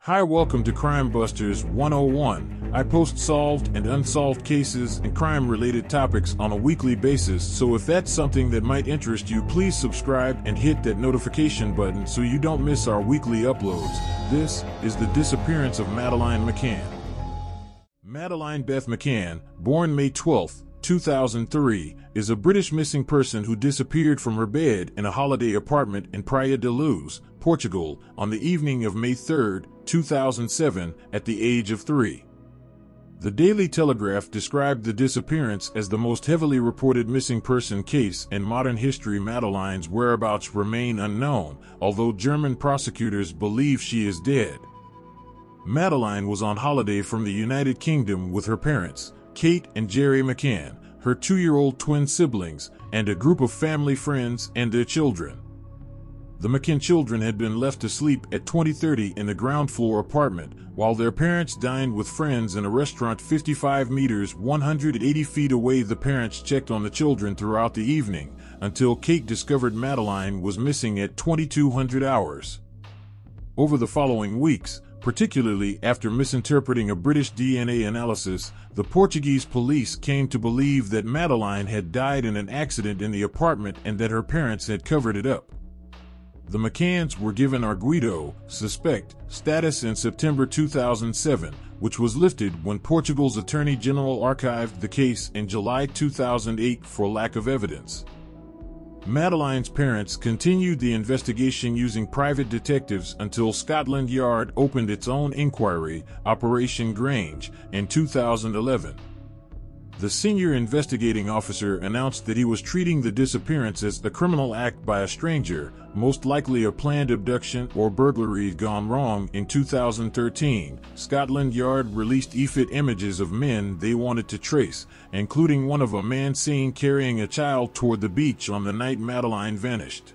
Hi, welcome to Crime Busters 101. I post solved and unsolved cases and crime-related topics on a weekly basis, so if that's something that might interest you, please subscribe and hit that notification button so you don't miss our weekly uploads. This is the disappearance of Madeleine McCann. Madeleine Beth McCann, born May 12, 2003, is a British missing person who disappeared from her bed in a holiday apartment in Praia da Luz, Portugal, on the evening of May 3, 2007, at the age of 3. The Daily Telegraph described the disappearance as the most heavily reported missing person case in modern history. Madeleine's whereabouts remain unknown, although German prosecutors believe she is dead. Madeleine was on holiday from the United Kingdom with her parents, Kate and Gerry McCann, her 2-year-old twin siblings, and a group of family friends and their children. The McCann children had been left asleep at 2030 in the ground floor apartment, while their parents dined with friends in a restaurant 55 meters 180 feet away. The parents checked on the children throughout the evening, until Kate discovered Madeleine was missing at 2200 hours. Over the following weeks, particularly after misinterpreting a British DNA analysis, the Portuguese police came to believe that Madeleine had died in an accident in the apartment and that her parents had covered it up. The McCanns were given arguido, suspect, status in September 2007, which was lifted when Portugal's Attorney General archived the case in July 2008 for lack of evidence. Madeleine's parents continued the investigation using private detectives until Scotland Yard opened its own inquiry, Operation Grange, in 2011. The senior investigating officer announced that he was treating the disappearance as a criminal act by a stranger, most likely a planned abduction or burglary gone wrong. In 2013, Scotland Yard released EFIT images of men they wanted to trace, including one of a man seen carrying a child toward the beach on the night Madeleine vanished.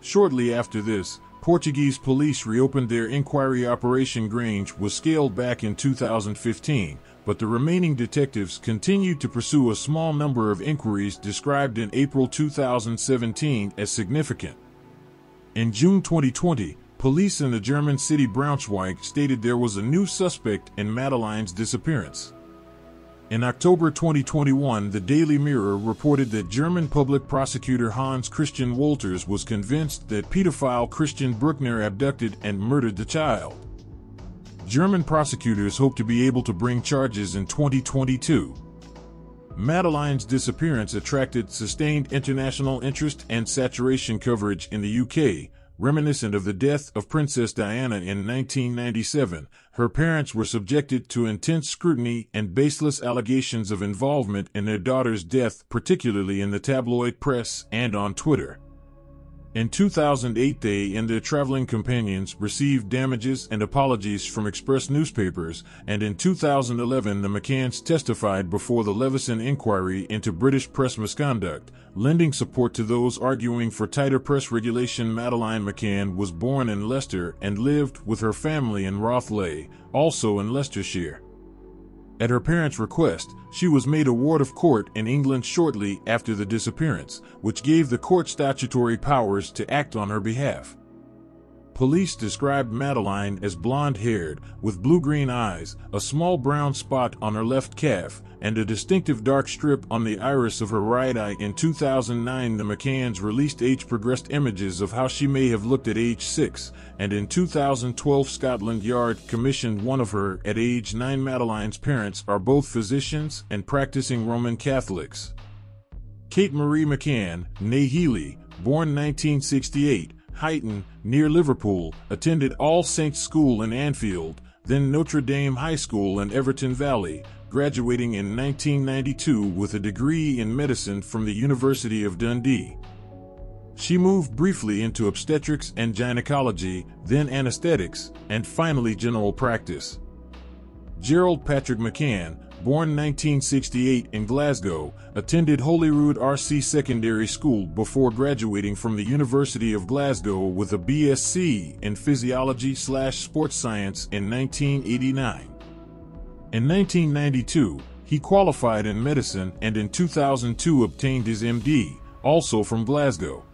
Shortly after this, Portuguese police reopened their inquiry. Operation Grange was scaled back in 2015, but the remaining detectives continued to pursue a small number of inquiries described in April 2017 as significant. In June 2020, police in the German city Braunschweig stated there was a new suspect in Madeleine's disappearance. In October 2021, the Daily Mirror reported that German public prosecutor Hans Christian Wolters was convinced that pedophile Christian Bruckner abducted and murdered the child. German prosecutors hope to be able to bring charges in 2022. Madeleine's disappearance attracted sustained international interest and saturation coverage in the UK, reminiscent of the death of Princess Diana in 1997. Her parents were subjected to intense scrutiny and baseless allegations of involvement in their daughter's death, particularly in the tabloid press and on Twitter. In 2008, they and their traveling companions received damages and apologies from Express newspapers, and in 2011 the McCanns testified before the Leveson inquiry into British press misconduct, lending support to those arguing for tighter press regulation. Madeleine McCann was born in Leicester and lived with her family in Rothley, also in Leicestershire. At her parents' request, she was made a ward of court in England shortly after the disappearance, which gave the court statutory powers to act on her behalf. Police described Madeleine as blonde-haired, with blue-green eyes, a small brown spot on her left calf, and a distinctive dark strip on the iris of her right eye. In 2009, the McCanns released age-progressed images of how she may have looked at age 6, and in 2012 Scotland Yard commissioned one of her at age 9. Madeleine's parents are both physicians and practicing Roman Catholics. Kate Marie McCann, née Healy, born 1968, Huyton, near Liverpool, attended All Saints School in Anfield, then Notre Dame High School in Everton Valley, graduating in 1992 with a degree in medicine from the University of Dundee. She moved briefly into obstetrics and gynecology, then anesthetics, and finally general practice. Gerald Patrick McCann, born 1968 in Glasgow, attended Holyrood RC Secondary School before graduating from the University of Glasgow with a BSc in Physiology/Sports Science in 1989. In 1992, he qualified in medicine and in 2002 obtained his MD, also from Glasgow.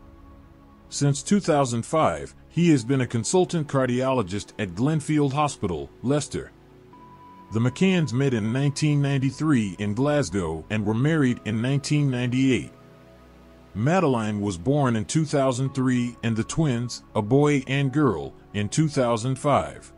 Since 2005, He has been a consultant cardiologist at Glenfield Hospital, Leicester. The McCanns met in 1993 in Glasgow and were married in 1998. Madeleine was born in 2003 and the twins, a boy and girl, in 2005.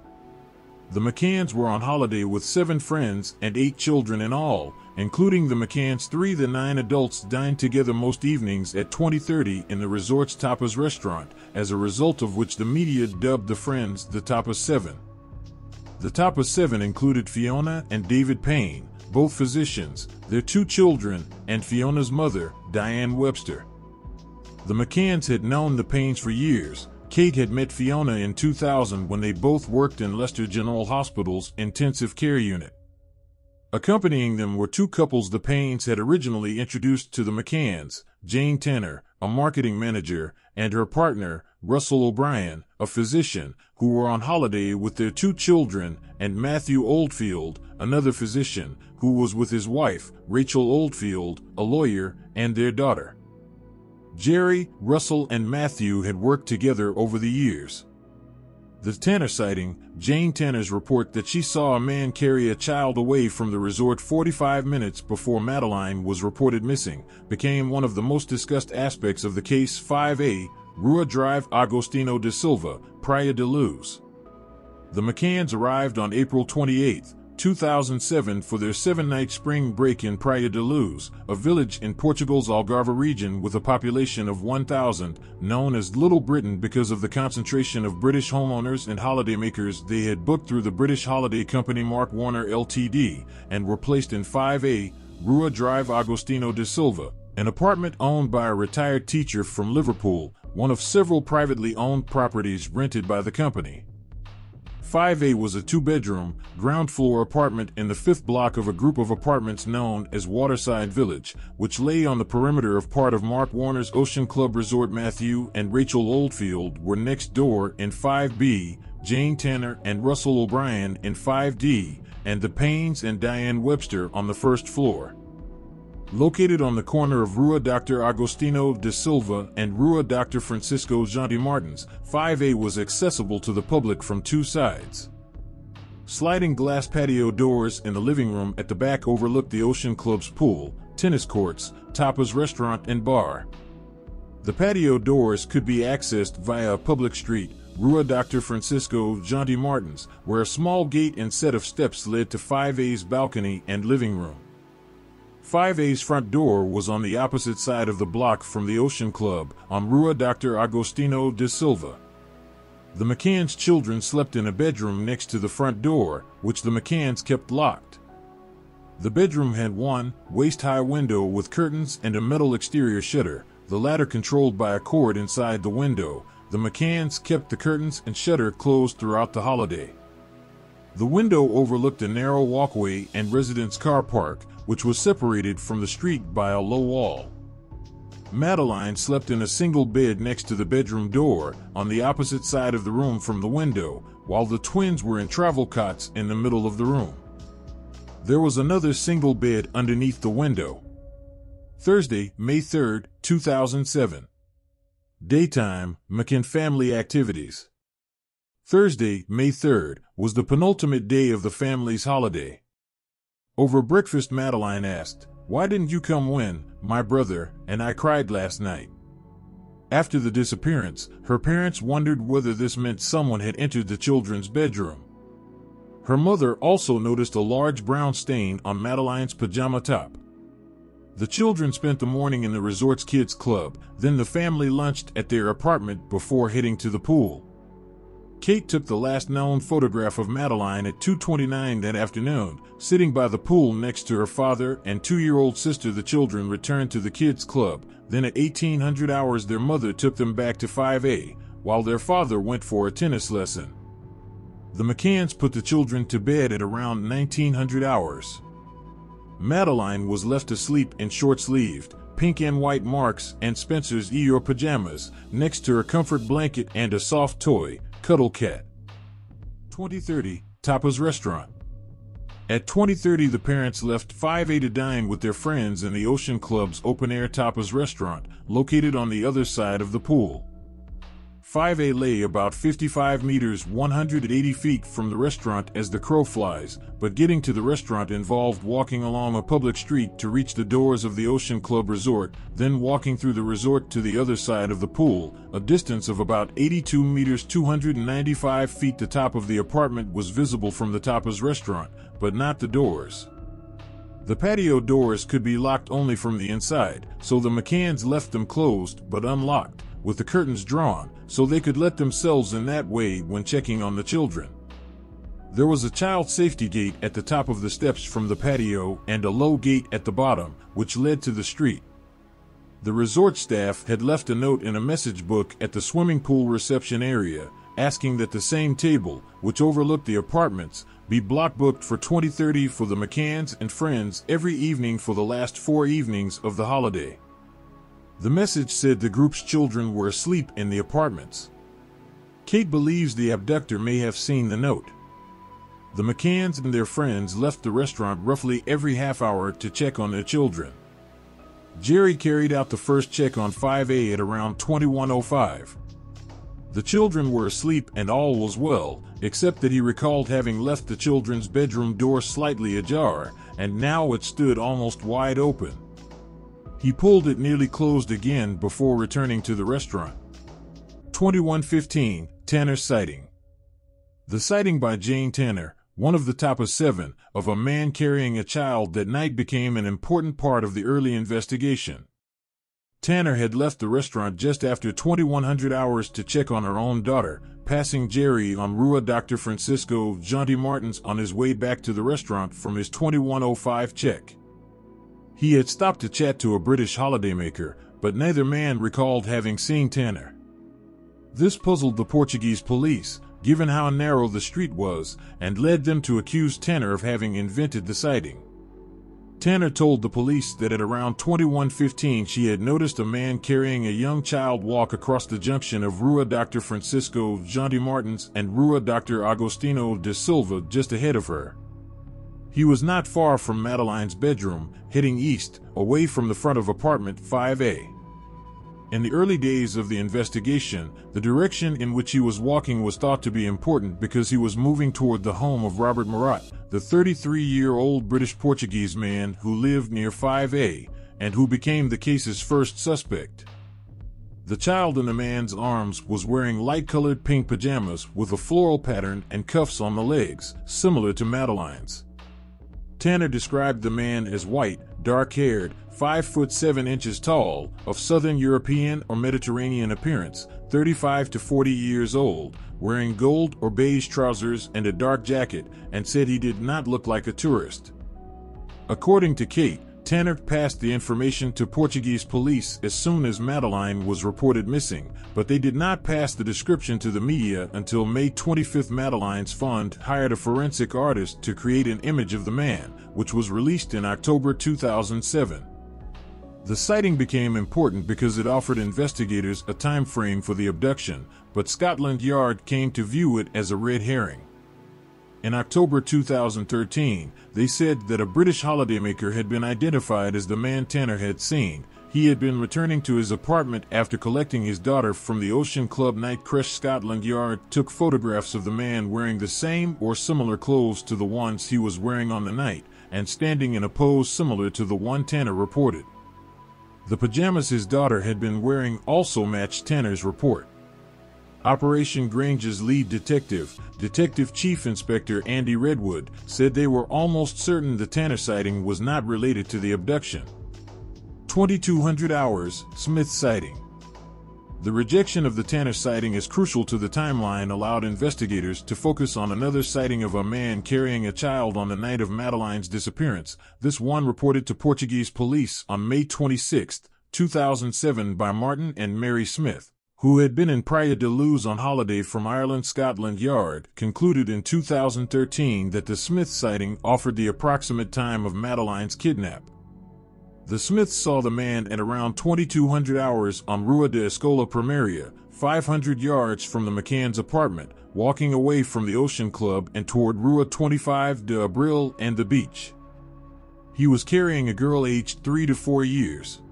The McCanns were on holiday with 7 friends and 8 children in all, including the McCanns. 3 the 9 adults dined together most evenings at 20:30 in the resort's tapas restaurant, as a result of which the media dubbed the friends the Tapas 7. The Tapas 7 included Fiona and David Payne, both physicians, their 2 children, and Fiona's mother, Diane Webster. The McCanns had known the Paynes for years. Kate had met Fiona in 2000 when they both worked in Leicester General Hospital's intensive care unit. Accompanying them were 2 couples the Paynes had originally introduced to the McCanns, Jane Tanner, a marketing manager, and her partner, Russell O'Brien, a physician, who were on holiday with their 2 children, and Matthew Oldfield, another physician, who was with his wife, Rachel Oldfield, a lawyer, and their daughter. Jerry, Russell, and Matthew had worked together over the years. The Tanner sighting, Jane Tanner's report that she saw a man carry a child away from the resort 45 minutes before Madeleine was reported missing, became one of the most discussed aspects of the case. 5A, Rua Drive, Agostinho de Silva, Praia da Luz. The McCanns arrived on April 28, 2007 for their 7-night spring break in Praia da Luz, a village in Portugal's Algarve region with a population of 1,000, known as Little Britain because of the concentration of British homeowners and holidaymakers they had booked through the British holiday company Mark Warner Ltd, and were placed in 5A, Rua Drive, Agostinho de Silva, an apartment owned by a retired teacher from Liverpool, one of several privately owned properties rented by the company. 5A was a 2-bedroom, ground-floor apartment in the 5th block of a group of apartments known as Waterside Village, which lay on the perimeter of part of Mark Warner's Ocean Club Resort. Matthew and Rachel Oldfield were next door in 5B, Jane Tanner and Russell O'Brien in 5D, and the Paynes and Diane Webster on the 1st floor. Located on the corner of Rua Dr. Agostinho de Silva and Rua Dr. Francisco Janti Martins, 5A was accessible to the public from 2 sides. Sliding glass patio doors in the living room at the back overlooked the Ocean Club's pool, tennis courts, tapas restaurant and bar. The patio doors could be accessed via a public street, Rua Dr. Francisco Janti Martins, where a small gate and set of steps led to 5A's balcony and living room. 5A's front door was on the opposite side of the block from the Ocean Club, on Rua Dr. Agostinho de Silva. The McCanns' children slept in a bedroom next to the front door, which the McCanns kept locked. The bedroom had one waist-high window with curtains and a metal exterior shutter, the latter controlled by a cord inside the window. The McCanns kept the curtains and shutter closed throughout the holiday. The window overlooked a narrow walkway and residence car park, which was separated from the street by a low wall. Madeleine slept in a single bed next to the bedroom door, on the opposite side of the room from the window, while the twins were in travel cots in the middle of the room. There was another single bed underneath the window. Thursday, May 3, 2007. Daytime, McCann family activities. Thursday, May 3rd, was the penultimate day of the family's holiday. Over breakfast, Madeleine asked, "Why didn't you come when my brother and I cried last night?" After the disappearance, her parents wondered whether this meant someone had entered the children's bedroom. Her mother also noticed a large brown stain on Madeleine's pajama top. The children spent the morning in the resort's kids' club, then the family lunched at their apartment before heading to the pool. Kate took the last known photograph of Madeleine at 2:29 that afternoon, sitting by the pool next to her father and 2-year-old sister. The children returned to the kids' club, then at 1800 hours their mother took them back to 5A, while their father went for a tennis lesson. The McCanns put the children to bed at around 1900 hours. Madeleine was left asleep in short-sleeved, pink and white Marks and Spencer's Eeyore pajamas, next to her comfort blanket and a soft toy, Cuddle Cat. 20:30, Tapas Restaurant. At 20:30 the parents left 5A to dine with their friends in the Ocean Club's open-air tapas restaurant, located on the other side of the pool. 5A lay about 55 meters 180 feet from the restaurant as the crow flies, but getting to the restaurant involved walking along a public street to reach the doors of the Ocean Club Resort, then walking through the resort to the other side of the pool, a distance of about 82 meters 295 feet. The top of the apartment was visible from the Tapas restaurant, but not the doors. The patio doors could be locked only from the inside, so the McCanns left them closed but unlocked, with the curtains drawn, so they could let themselves in that way when checking on the children. There was a child safety gate at the top of the steps from the patio and a low gate at the bottom, which led to the street. The resort staff had left a note in a message book at the swimming pool reception area, asking that the same table, which overlooked the apartments, be block booked for 2030 for the McCanns and friends every evening for the last 4 evenings of the holiday. The message said the group's children were asleep in the apartments. Kate believes the abductor may have seen the note. The McCanns and their friends left the restaurant roughly every half hour to check on their children. Jerry carried out the first check on 5A at around 21:05. The children were asleep and all was well, except that he recalled having left the children's bedroom door slightly ajar, and now it stood almost wide open. He pulled it nearly closed again before returning to the restaurant. 21:15, Tanner sighting. The sighting by Jane Tanner, one of the Tapas 7, of a man carrying a child that night became an important part of the early investigation. Tanner had left the restaurant just after 2100 hours to check on her own daughter, passing Jerry on Rua Dr. Francisco Jonty Martins on his way back to the restaurant from his 21:05 check. He had stopped to chat to a British holidaymaker, but neither man recalled having seen Tanner. This puzzled the Portuguese police, given how narrow the street was, and led them to accuse Tanner of having invented the sighting. Tanner told the police that at around 21:15 she had noticed a man carrying a young child walk across the junction of Rua Dr. Francisco Jonty Martins and Rua Dr. Agostinho de Silva just ahead of her. He was not far from Madeleine's bedroom, heading east, away from the front of apartment 5A. In the early days of the investigation, the direction in which he was walking was thought to be important because he was moving toward the home of Robert Murat, the 33-year-old British-Portuguese man who lived near 5A, and who became the case's first suspect. The child in the man's arms was wearing light-colored pink pajamas with a floral pattern and cuffs on the legs, similar to Madeleine's. Tanner described the man as white, dark-haired, 5 foot 7 inches tall, of Southern European or Mediterranean appearance, 35 to 40 years old, wearing gold or beige trousers and a dark jacket, and said he did not look like a tourist. According to Kate, Tanner passed the information to Portuguese police as soon as Madeleine was reported missing, but they did not pass the description to the media until May 25. Madeleine's fund hired a forensic artist to create an image of the man, which was released in October 2007. The sighting became important because it offered investigators a time frame for the abduction, but Scotland Yard came to view it as a red herring. In October 2013, they said that a British holidaymaker had been identified as the man Tanner had seen. He had been returning to his apartment after collecting his daughter from the Ocean Club night crush. Scotland Yard took photographs of the man wearing the same or similar clothes to the ones he was wearing on the night, and standing in a pose similar to the one Tanner reported. The pajamas his daughter had been wearing also matched Tanner's report. Operation Grange's lead detective, Detective Chief Inspector Andy Redwood, said they were almost certain the Tanner sighting was not related to the abduction. 2200 hours, Smith sighting. The rejection of the Tanner sighting as crucial to the timeline allowed investigators to focus on another sighting of a man carrying a child on the night of Madeleine's disappearance, this one reported to Portuguese police on May 26, 2007 by Martin and Mary Smith, who had been in Praia da Luz on holiday from Ireland. Scotland Yard concluded in 2013 that the Smith sighting offered the approximate time of Madeleine's kidnap. The Smiths saw the man at around 2200 hours on Rua de Escola Primaria, 500 yards from the McCann's apartment, walking away from the Ocean Club and toward Rua 25 de Abril and the beach. He was carrying a girl aged 3 to 4 years.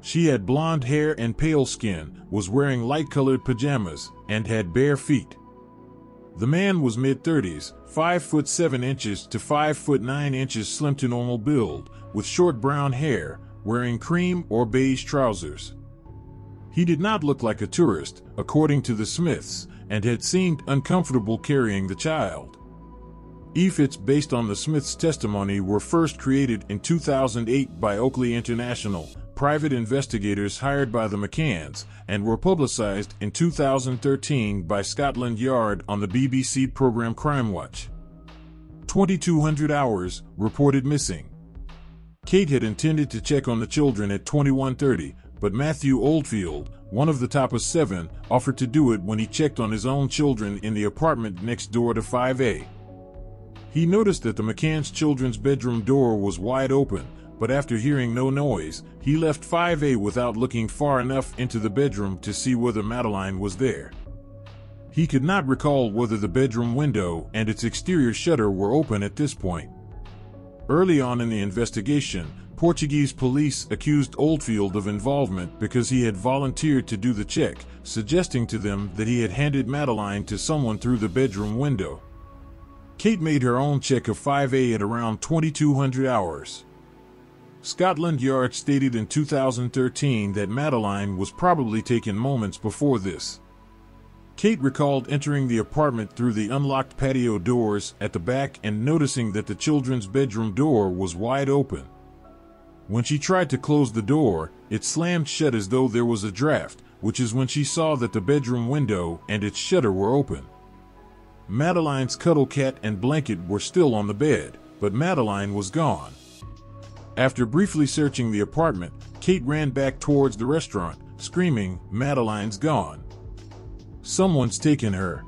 She had blonde hair and pale skin, was wearing light-colored pajamas, and had bare feet. The man was mid-30s, 5'7" to 5'9" slim to normal build, with short brown hair, wearing cream or beige trousers. He did not look like a tourist, according to the Smiths, and had seemed uncomfortable carrying the child. Efforts based on the Smiths' testimony were first created in 2008 by Oakley International, private investigators hired by the McCanns, and were publicized in 2013 by Scotland Yard on the BBC program Crime Watch. 2,200 hours reported missing. Kate had intended to check on the children at 21:30, but Matthew Oldfield, one of the top of 7, offered to do it when he checked on his own children in the apartment next door to 5A. He noticed that the McCann's children's bedroom door was wide open, but after hearing no noise, he left 5A without looking far enough into the bedroom to see whether Madeleine was there. He could not recall whether the bedroom window and its exterior shutter were open at this point. Early on in the investigation, Portuguese police accused Oldfield of involvement because he had volunteered to do the check, suggesting to them that he had handed Madeleine to someone through the bedroom window. Kate made her own check of 5A at around 2,200 hours. Scotland Yard stated in 2013 that Madeleine was probably taken moments before this. Kate recalled entering the apartment through the unlocked patio doors at the back and noticing that the children's bedroom door was wide open. When she tried to close the door, it slammed shut as though there was a draft, which is when she saw that the bedroom window and its shutter were open. Madeleine's cuddle cat and blanket were still on the bed, but Madeleine was gone. After briefly searching the apartment, Kate ran back towards the restaurant, screaming, "Madeleine's gone. Someone's taken her."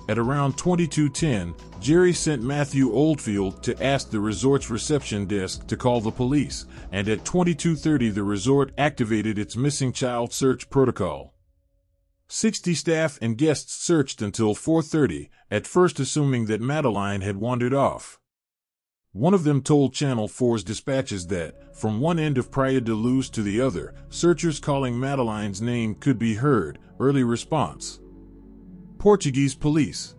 At around 22:10, Jerry sent Matthew Oldfield to ask the resort's reception desk to call the police, and at 22:30 the resort activated its missing child search protocol. 60 staff and guests searched until 4:30, at first assuming that Madeleine had wandered off. One of them told Channel 4's dispatches that, from one end of Praia da Luz to the other, searchers calling Madeleine's name could be heard. Early response. Portuguese police.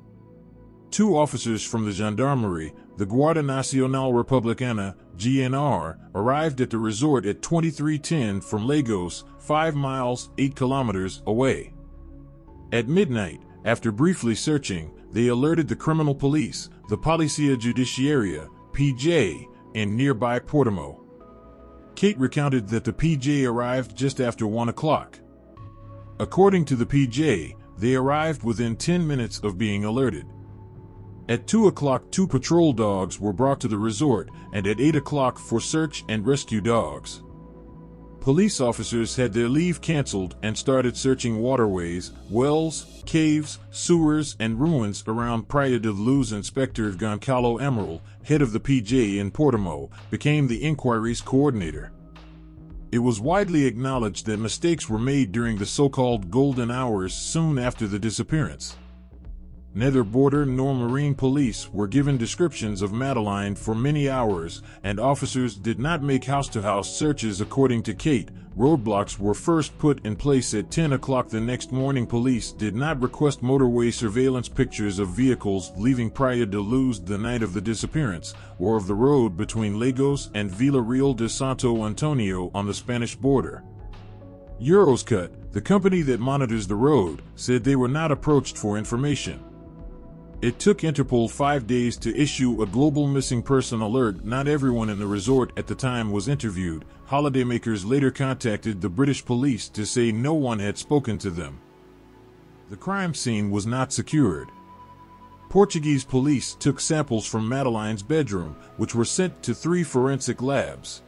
2 officers from the Gendarmerie, the Guarda Nacional Republicana, GNR, arrived at the resort at 23:10 from Lagos, 5 miles, 8 kilometers away. At midnight, after briefly searching, they alerted the criminal police, the Policia Judiciaria, PJ, in nearby Portimão. Kate recounted that the PJ arrived just after 1 o'clock. According to the PJ, they arrived within 10 minutes of being alerted. At 2 o'clock 2 patrol dogs were brought to the resort, and at 8 o'clock 4 search and rescue dogs. Police officers had their leave canceled and started searching waterways, wells, caves, sewers, and ruins around Praia da Luz. Inspector Goncalo Emerald, head of the PJ in Portimão, became the inquiry's coordinator. It was widely acknowledged that mistakes were made during the so-called golden hours soon after the disappearance. Neither border nor marine police were given descriptions of Madeleine for many hours, and officers did not make house-to-house searches. According to Kate, roadblocks were first put in place at 10 o'clock the next morning. Police did not request motorway surveillance pictures of vehicles leaving Praia da Luz the night of the disappearance, or of the road between Lagos and Vila Real de Santo Antonio on the Spanish border. Euroscut, the company that monitors the road, said they were not approached for information. It took Interpol 5 days to issue a global missing person alert. Not everyone in the resort at the time was interviewed. Holidaymakers later contacted the British police to say no one had spoken to them. The crime scene was not secured. Portuguese police took samples from Madeleine's bedroom, which were sent to 3 forensic labs.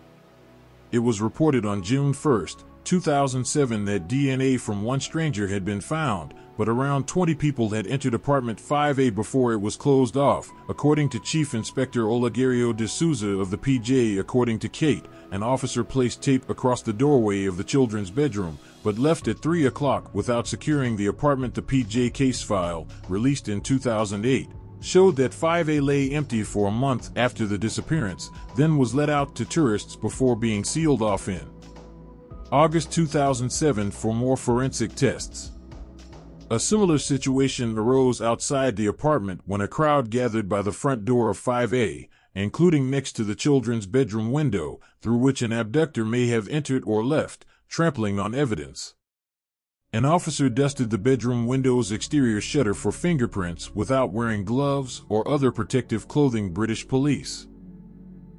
It was reported on June 1, 2007 that DNA from one stranger had been found, but around 20 people had entered apartment 5A before it was closed off, according to Chief Inspector Olegario de Souza of the PJ. According to Kate, an officer placed tape across the doorway of the children's bedroom, but left at 3 o'clock without securing the apartment. The PJ case file, released in 2008, showed that 5A lay empty for a month after the disappearance, then was let out to tourists before being sealed off in August 2007 for more forensic tests. A similar situation arose outside the apartment when a crowd gathered by the front door of 5A, including next to the children's bedroom window, through which an abductor may have entered or left, trampling on evidence. An officer dusted the bedroom window's exterior shutter for fingerprints without wearing gloves or other protective clothing. British police.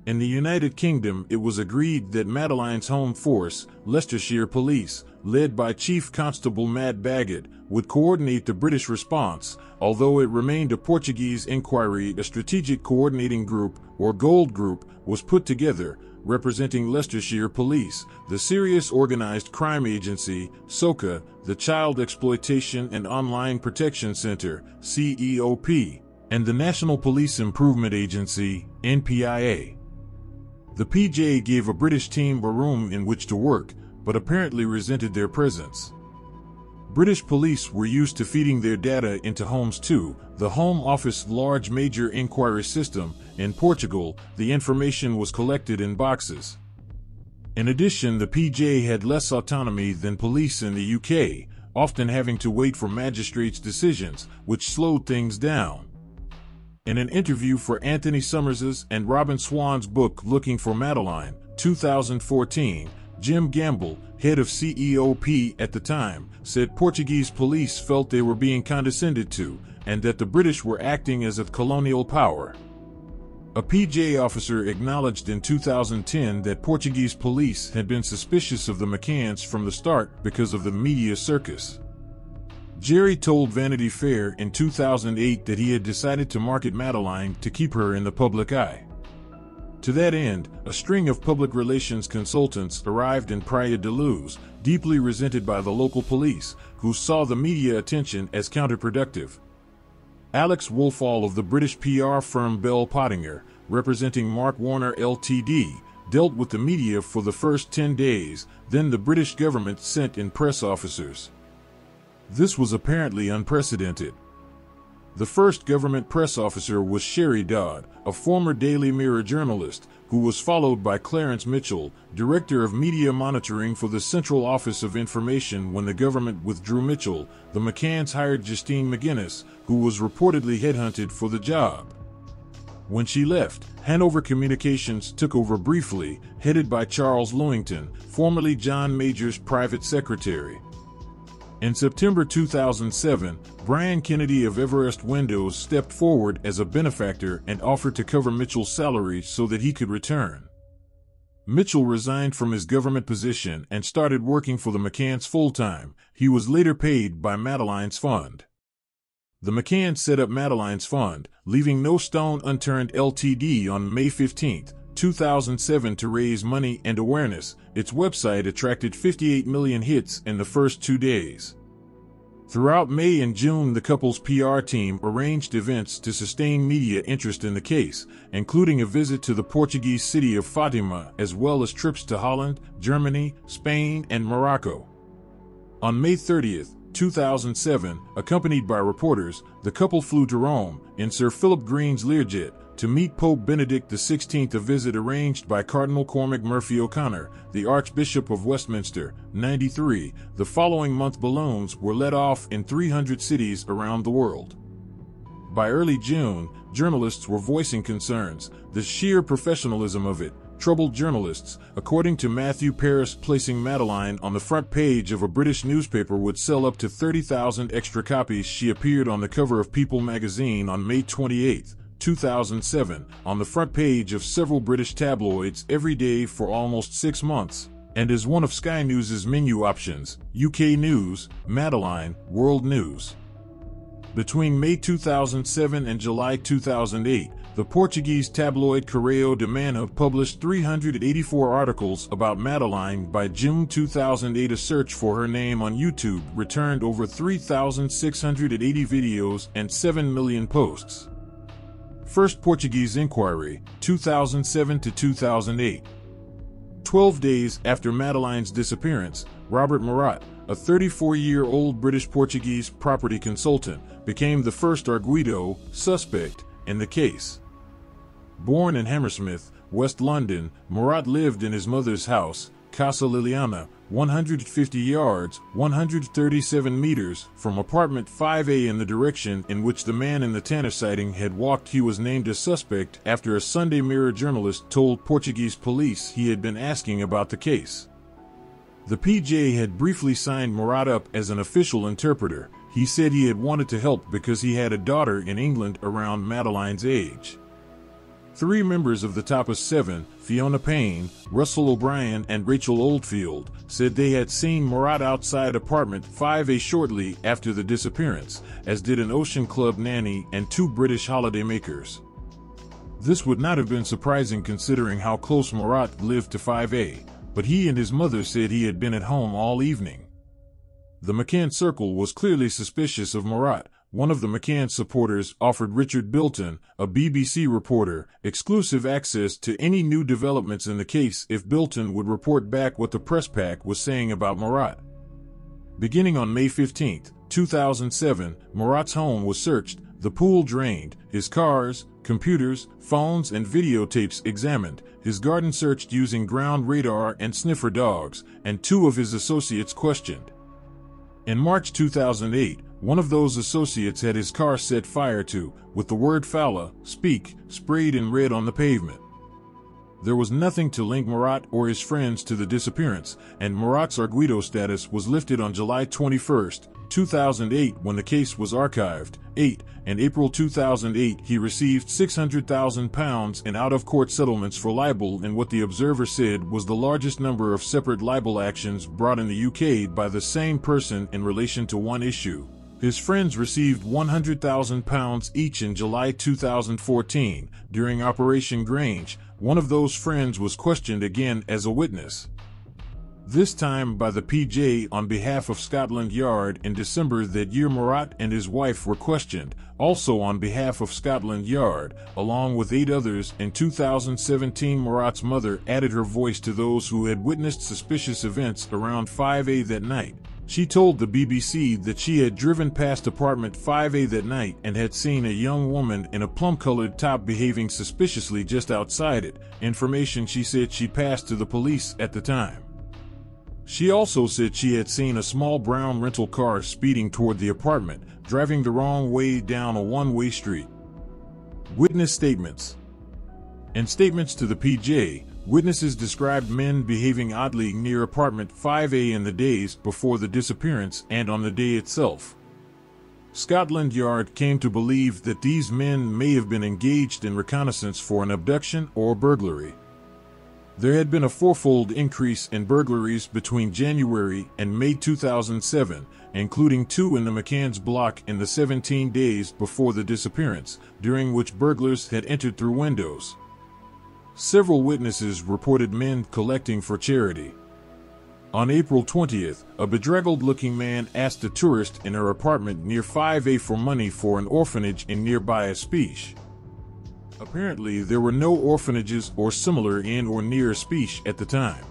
In the United Kingdom, it was agreed that Madeleine's home force, Leicestershire Police, led by Chief Constable Matt Baggett, would coordinate the British response, although it remained a Portuguese inquiry. A strategic coordinating group, or Gold Group, was put together, representing Leicestershire Police, the Serious Organised Crime Agency, SOCA, the Child Exploitation and Online Protection Centre, CEOP, and the National Police Improvement Agency, NPIA. The PJ gave a British team a room in which to work, but apparently resented their presence. British police were used to feeding their data into homes too, the Home Office's large major inquiry system. In Portugal, the information was collected in boxes. In addition, the PJ had less autonomy than police in the UK, often having to wait for magistrates' decisions, which slowed things down. In an interview for Anthony Summers's and Robin Swan's book Looking for Madeleine, 2014, Jim Gamble, head of CEOP at the time, said Portuguese police felt they were being condescended to, and that the British were acting as a colonial power. A PJ officer acknowledged in 2010 that Portuguese police had been suspicious of the McCanns from the start because of the media circus. Jerry told Vanity Fair in 2008 that he had decided to market Madeleine to keep her in the public eye. To that end, a string of public relations consultants arrived in Praia da Luz, deeply resented by the local police, who saw the media attention as counterproductive. Alex Woolfall of the British PR firm Bell Pottinger, representing Mark Warner Ltd., dealt with the media for the first 10 days, then the British government sent in press officers. This was apparently unprecedented. The first government press officer was Sherry Dodd, a former Daily Mirror journalist, who was followed by Clarence Mitchell, Director of Media Monitoring for the Central Office of Information. When the government withdrew Mitchell, the McCanns hired Justine McGuinness, who was reportedly headhunted for the job. When she left, Hanover Communications took over briefly, headed by Charles Lewington, formerly John Major's private secretary. In September 2007, Brian Kennedy of Everest Windows stepped forward as a benefactor and offered to cover Mitchell's salary so that he could return. Mitchell resigned from his government position and started working for the McCanns full-time. He was later paid by Madeleine's fund. The McCanns set up Madeleine's fund, leaving no stone unturned Ltd. On May 15, 2007 to raise money and awareness. Its website attracted 58 million hits in the first 2 days. Throughout May and June, the couple's PR team arranged events to sustain media interest in the case, including a visit to the Portuguese city of Fatima, as well as trips to Holland, Germany, Spain, and Morocco. On May 30, 2007, accompanied by reporters, the couple flew to Rome, in Sir Philip Green's Learjet, to meet Pope Benedict XVI, a visit arranged by Cardinal Cormac Murphy O'Connor, the Archbishop of Westminster, 93. The following month, balloons were let off in 300 cities around the world. By early June, journalists were voicing concerns. The sheer professionalism of it troubled journalists, according to Matthew Paris. Placing Madeleine on the front page of a British newspaper would sell up to 30,000 extra copies. She appeared on the cover of People magazine on May 28, 2007, on the front page of several British tabloids every day for almost 6 months, and as one of Sky News's menu options: UK News, Madeleine, World News. Between May 2007 and July 2008, the Portuguese tabloid Correio da Manhã published 384 articles about Madeleine. By June 2008, a search for her name on YouTube returned over 3,680 videos and 7 million posts. First Portuguese Inquiry, 2007 to 2008. 12 days after Madeleine's disappearance, Robert Murat, a 34-year-old British-Portuguese property consultant, became the first arguido, suspect, in the case. Born in Hammersmith, West London, Murat lived in his mother's house, Casa Liliana, 150 yards, 137 meters, from apartment 5A in the direction in which the man in the Tanner sighting had walked. He was named as suspect after a Sunday Mirror journalist told Portuguese police he had been asking about the case. The PJ had briefly signed Murat up as an official interpreter. He said he had wanted to help because he had a daughter in England around Madeleine's age. 3 members of the Tapas 7, Fiona Payne, Russell O'Brien and Rachel Oldfield, said they had seen Murat outside apartment 5A shortly after the disappearance, as did an Ocean Club nanny and 2 British holidaymakers. This would not have been surprising considering how close Murat lived to 5A, but he and his mother said he had been at home all evening. The McCann circle was clearly suspicious of Murat. One of the McCann supporters offered Richard Bilton, a BBC reporter, exclusive access to any new developments in the case if Bilton would report back what the press pack was saying about Murat. Beginning on May 15, 2007, Murat's home was searched, the pool drained, his cars, computers, phones and videotapes examined, his garden searched using ground radar and sniffer dogs, and 2 of his associates questioned. In March 2008, one of those associates had his car set fire to, with the word "Fala," speak, sprayed in red on the pavement. There was nothing to link Murat or his friends to the disappearance, and Murat's arguido status was lifted on July 21, 2008 when the case was archived. In April 2008 he received £600,000 in out-of-court settlements for libel in what the Observer said was the largest number of separate libel actions brought in the UK by the same person in relation to one issue. His friends received £100,000 each in July 2014. During Operation Grange, one of those friends was questioned again as a witness. This time by the PJ on behalf of Scotland Yard. In December that year, Murat and his wife were questioned, also on behalf of Scotland Yard, along with 8 others. In 2017, Murat's mother added her voice to those who had witnessed suspicious events around 5A that night. She told the BBC that she had driven past apartment 5A that night and had seen a young woman in a plum-colored top behaving suspiciously just outside it, information she said she passed to the police at the time. She also said she had seen a small brown rental car speeding toward the apartment, driving the wrong way down a one-way street. Witness statements. In statements to the PJ, witnesses described men behaving oddly near apartment 5A in the days before the disappearance and on the day itself. Scotland Yard came to believe that these men may have been engaged in reconnaissance for an abduction or burglary. There had been a 4-fold increase in burglaries between January and May 2007, including 2 in the McCann's block in the 17 days before the disappearance, during which burglars had entered through windows. Several witnesses reported men collecting for charity. On April 20th, a bedraggled-looking man asked a tourist in her apartment near 5A for money for an orphanage in nearby Aspiche. Apparently, there were no orphanages or similar in or near Aspiche at the time.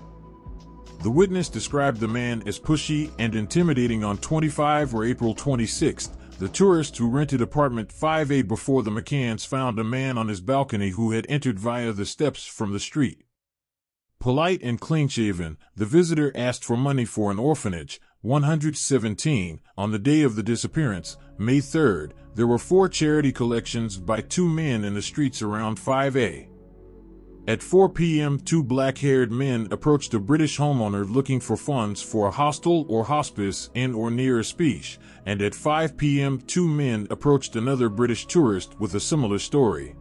The witness described the man as pushy and intimidating. On 25 or April 26th, the tourist who rented apartment 5A before the McCanns found a man on his balcony who had entered via the steps from the street. Polite and clean-shaven, the visitor asked for money for an orphanage, 117. On the day of the disappearance, May 3rd, there were 4 charity collections by 2 men in the streets around 5A. At 4 p.m., 2 black-haired men approached a British homeowner looking for funds for a hostel or hospice in or near Aspiche, and at 5 p.m., 2 men approached another British tourist with a similar story.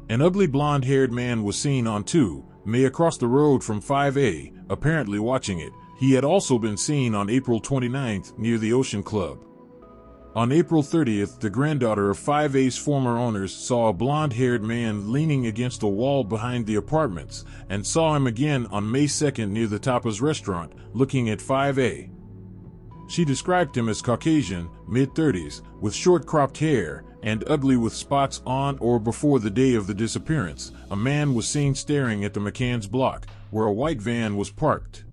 An ugly blonde-haired man was seen on 2 May across the road from 5A, apparently watching it. He had also been seen on April 29th near the Ocean Club. On April 30th, the granddaughter of 5A's former owners saw a blonde-haired man leaning against a wall behind the apartments, and saw him again on May 2nd near the Tapas restaurant, looking at 5A. She described him as Caucasian, mid-30s, with short cropped hair, and ugly with spots on or before the day of the disappearance. A man was seen staring at the McCann's block, where a white van was parked.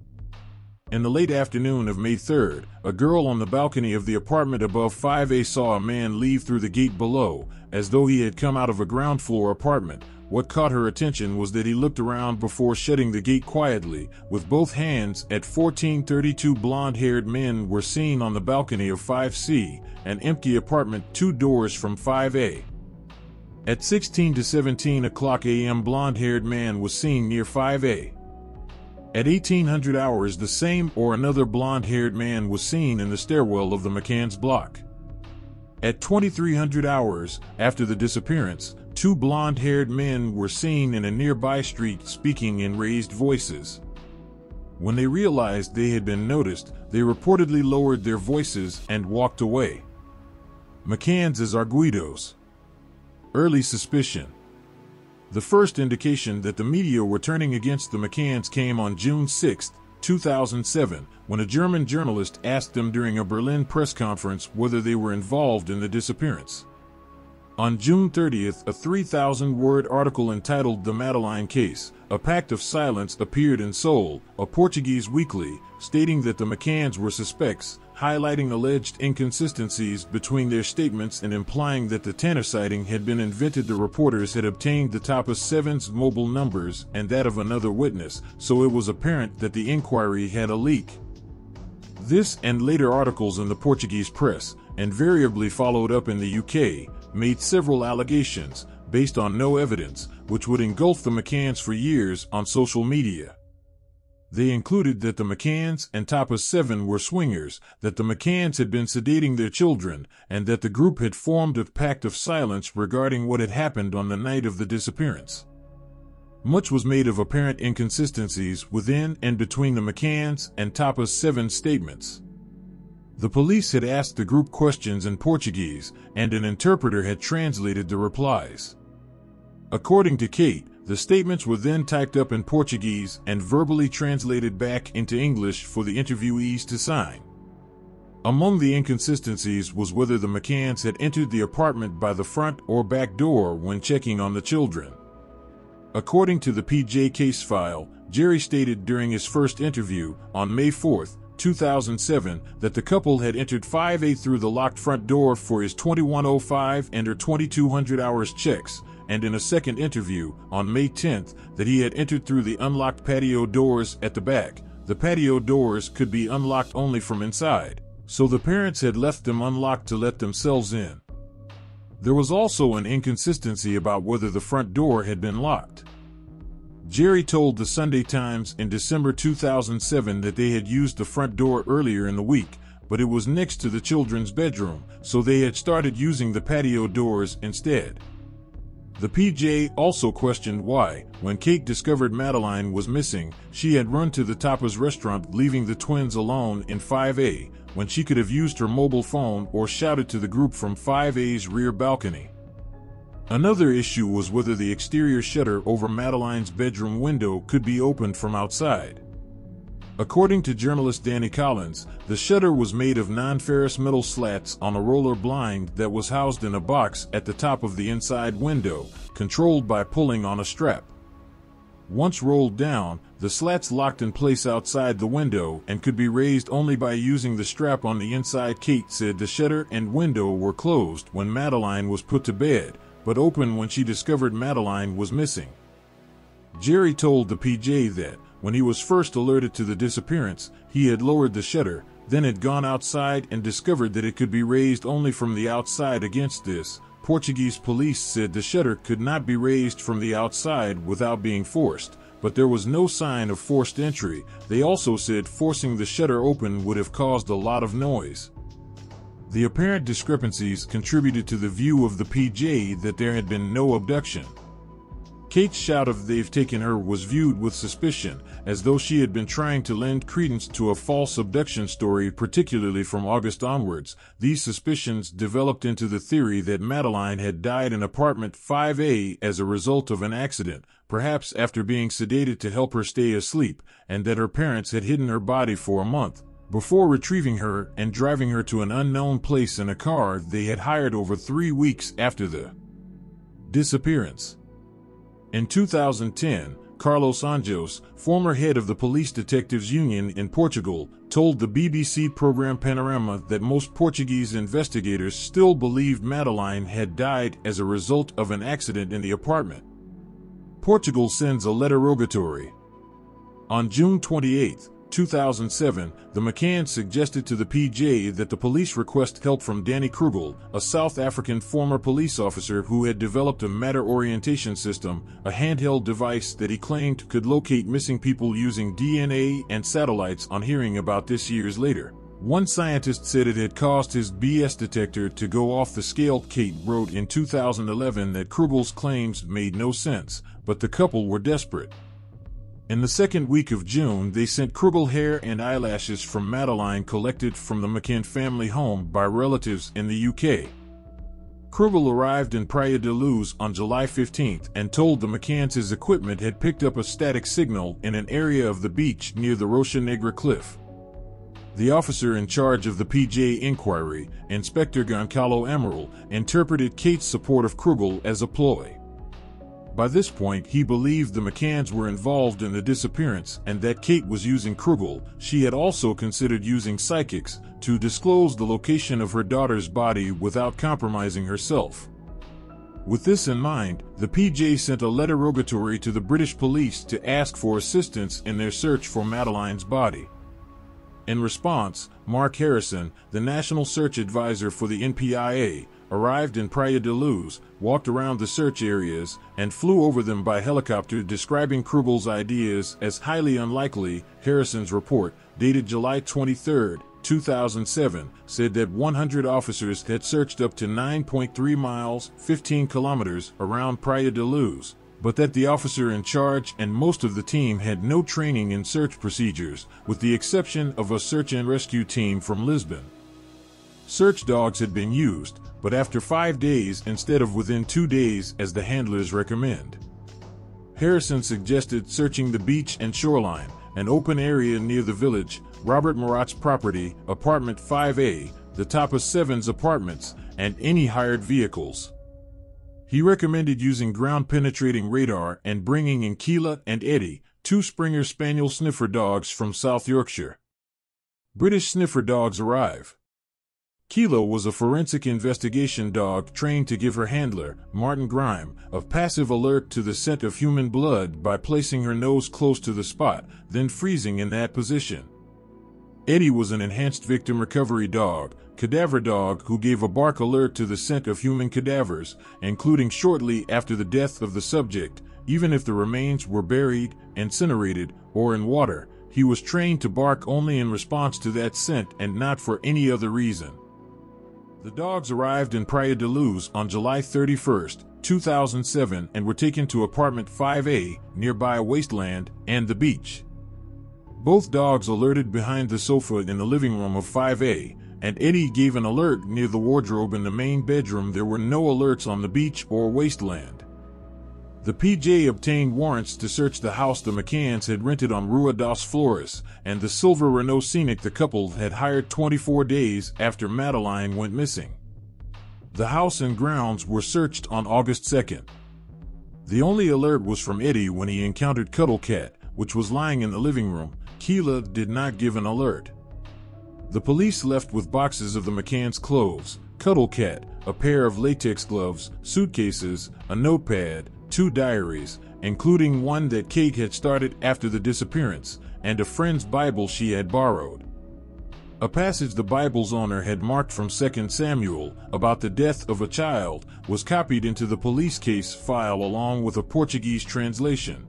In the late afternoon of May 3rd, a girl on the balcony of the apartment above 5A saw a man leave through the gate below, as though he had come out of a ground-floor apartment, What caught her attention was that he looked around before shutting the gate quietly, with both hands. At 14:32, blonde-haired men were seen on the balcony of 5C, an empty apartment 2 doors from 5A. At 16 to 17 o'clock a.m., blonde-haired man was seen near 5A. At 1800 hours, the same or another blonde-haired man was seen in the stairwell of the McCann's block. At 2300 hours, after the disappearance, 2 blonde-haired men were seen in a nearby street speaking in raised voices. When they realized they had been noticed, they reportedly lowered their voices and walked away. McCann's as arguidos. Early suspicion. The first indication that the media were turning against the McCanns came on June 6, 2007, when a German journalist asked them during a Berlin press conference whether they were involved in the disappearance. On June 30th, a 3,000-word article entitled "The Madeleine Case, A Pact of Silence" appeared in Sol, a Portuguese weekly, stating that the McCanns were suspects, highlighting alleged inconsistencies between their statements and implying that the Tanner sighting had been invented. The reporters had obtained the Tapas 7's mobile numbers and that of another witness, so it was apparent that the inquiry had a leak. This and later articles in the Portuguese press, invariably followed up in the UK, made several allegations, based on no evidence, which would engulf the McCanns for years on social media. They included that the McCanns and Tapas 7 were swingers, that the McCanns had been sedating their children, and that the group had formed a pact of silence regarding what had happened on the night of the disappearance. Much was made of apparent inconsistencies within and between the McCanns and Tapas 7 statements. The police had asked the group questions in Portuguese, and an interpreter had translated the replies. According to Kate, the statements were then typed up in Portuguese and verbally translated back into English for the interviewees to sign. Among the inconsistencies was whether the McCanns had entered the apartment by the front or back door when checking on the children. According to the PJ case file, Jerry stated during his first interview, on May 4, 2007, that the couple had entered 5A through the locked front door for his 2105 and her 2200 hours checks, and in a second interview, on May 10, that he had entered through the unlocked patio doors at the back. The patio doors could be unlocked only from inside, so the parents had left them unlocked to let themselves in. There was also an inconsistency about whether the front door had been locked. Jerry told the Sunday Times in December 2007 that they had used the front door earlier in the week, but it was next to the children's bedroom, so they had started using the patio doors instead. The PJ also questioned why, when Kate discovered Madeleine was missing, she had run to the Tapas restaurant, leaving the twins alone in 5A, when she could have used her mobile phone or shouted to the group from 5A's rear balcony. Another issue was whether the exterior shutter over Madeleine's bedroom window could be opened from outside. According to journalist Danny Collins, the shutter was made of non-ferrous metal slats on a roller blind that was housed in a box at the top of the inside window, controlled by pulling on a strap. Once rolled down, the slats locked in place outside the window and could be raised only by using the strap on the inside. Kate said the shutter and window were closed when Madeleine was put to bed, but open when she discovered Madeleine was missing. Jerry told the PJ that, when he was first alerted to the disappearance, he had lowered the shutter, then had gone outside and discovered that it could be raised only from the outside. Against this, Portuguese police said the shutter could not be raised from the outside without being forced, but there was no sign of forced entry. They also said forcing the shutter open would have caused a lot of noise. The apparent discrepancies contributed to the view of the PJ that there had been no abduction. Kate's shout of "they've taken her" was viewed with suspicion, as though she had been trying to lend credence to a false abduction story, particularly from August onwards. These suspicions developed into the theory that Madeleine had died in apartment 5A as a result of an accident, perhaps after being sedated to help her stay asleep, and that her parents had hidden her body for a month, before retrieving her and driving her to an unknown place in a car they had hired over 3 weeks after the disappearance. In 2010, Carlos Anjos, former head of the Police Detectives Union in Portugal, told the BBC program Panorama that most Portuguese investigators still believed Madeleine had died as a result of an accident in the apartment. Portugal sends a letter rogatory. On June 28, 2007, the McCanns suggested to the PJ that the police request help from Danny Krugel, a South African former police officer who had developed a matter orientation system, a handheld device that he claimed could locate missing people using DNA and satellites. On hearing about this years later, one scientist said it had caused his BS detector to go off the scale. Kate wrote in 2011 that Krugel's claims made no sense, but the couple were desperate. In the second week of June, they sent Krugel hair and eyelashes from Madeleine collected from the McCann family home by relatives in the UK. Krugel arrived in Praia da Luz on July 15 and told the McCanns his equipment had picked up a static signal in an area of the beach near the Rocha Negra cliff. The officer in charge of the PJ inquiry, Inspector Goncalo Amaral, interpreted Kate's support of Krugel as a ploy. By this point, he believed the McCanns were involved in the disappearance and that Kate was using Krugel. She had also considered using psychics to disclose the location of her daughter's body without compromising herself. With this in mind, the PJ sent a letter rogatory to the British police to ask for assistance in their search for Madeleine's body. In response, Mark Harrison, the National Search Advisor for the NPIA, arrived in Praia da Luz, walked around the search areas, and flew over them by helicopter, describing Krugel's ideas as highly unlikely. Harrison's report, dated July 23, 2007, said that 100 officers had searched up to 9.3 miles, 15 kilometers, around Praia da Luz, but that the officer in charge and most of the team had no training in search procedures, with the exception of a search and rescue team from Lisbon. Search dogs had been used, but after 5 days instead of within 2 days as the handlers recommend. Harrison suggested searching the beach and shoreline, an open area near the village, Robert Murat's property, apartment 5A, the Tapas 7's apartments, and any hired vehicles. He recommended using ground-penetrating radar and bringing in Keela and Eddie, 2 Springer Spaniel sniffer dogs from South Yorkshire. British sniffer dogs arrive. Keela was a forensic investigation dog trained to give her handler, Martin Grime, a passive alert to the scent of human blood by placing her nose close to the spot, then freezing in that position. Eddie was an enhanced victim recovery dog, cadaver dog who gave a bark alert to the scent of human cadavers, including shortly after the death of the subject, even if the remains were buried, incinerated, or in water. He was trained to bark only in response to that scent and not for any other reason. The dogs arrived in Praia da Luz on July 31, 2007 and were taken to apartment 5A, nearby a wasteland, and the beach. Both dogs alerted behind the sofa in the living room of 5A, and Eddie gave an alert near the wardrobe in the main bedroom. There were no alerts on the beach or wasteland. The PJ obtained warrants to search the house the McCanns had rented on Rua das Flores, and the silver Renault Scenic the couple had hired 24 days after Madeleine went missing. The house and grounds were searched on August 2nd. The only alert was from Eddie when he encountered Cuddle Cat, which was lying in the living room. Keela did not give an alert. The police left with boxes of the McCanns' clothes, Cuddle Cat, a pair of latex gloves, suitcases, a notepad, 2 diaries, including one that Kate had started after the disappearance, and a friend's Bible she had borrowed. A passage the Bible's owner had marked from 2 Samuel, about the death of a child, was copied into the police case file along with a Portuguese translation.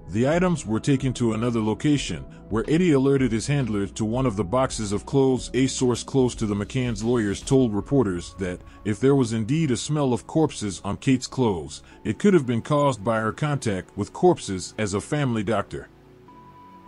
The items were taken to another location, where Eddie alerted his handlers to one of the boxes of clothes. A source close to the McCanns' lawyers told reporters that, if there was indeed a smell of corpses on Kate's clothes, it could have been caused by her contact with corpses as a family doctor.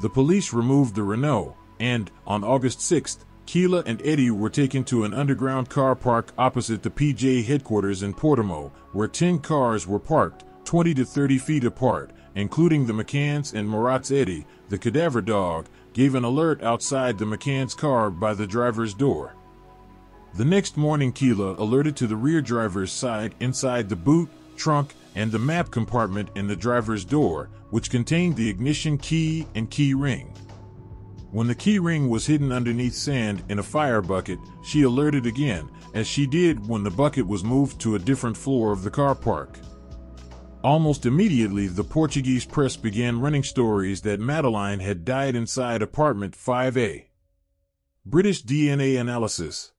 The police removed the Renault, and, on August 6th, Keela and Eddie were taken to an underground car park opposite the PJ headquarters in Portimao, where 10 cars were parked, 20 to 30 feet apart, including the McCanns and Murat's. Eddie, the cadaver dog, gave an alert outside the McCanns' car by the driver's door. The next morning, Keela alerted to the rear driver's side inside the boot, trunk, and the map compartment in the driver's door, which contained the ignition key and key ring. When the key ring was hidden underneath sand in a fire bucket, she alerted again, as she did when the bucket was moved to a different floor of the car park. Almost immediately, the Portuguese press began running stories that Madeleine had died inside apartment 5A. British DNA analysis.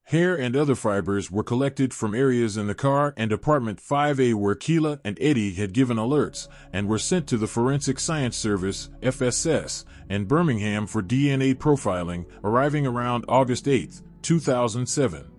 Hair and other fibers were collected from areas in the car and apartment 5A where Keila and Eddie had given alerts, and were sent to the Forensic Science Service, FSS, in Birmingham for DNA profiling, arriving around August 8, 2007.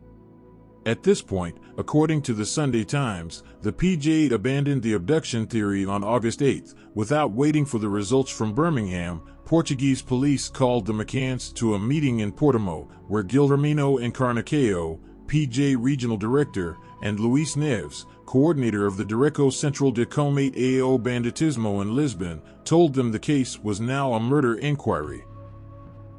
At this point, according to the Sunday Times, the PJ abandoned the abduction theory on August 8. Without waiting for the results from Birmingham, Portuguese police called the McCanns to a meeting in Portimão, where Guilhermino Encarnação, PJ Regional Director, and Luís Neves, coordinator of the Direção Central de Combate ao Banditismo in Lisbon, told them the case was now a murder inquiry.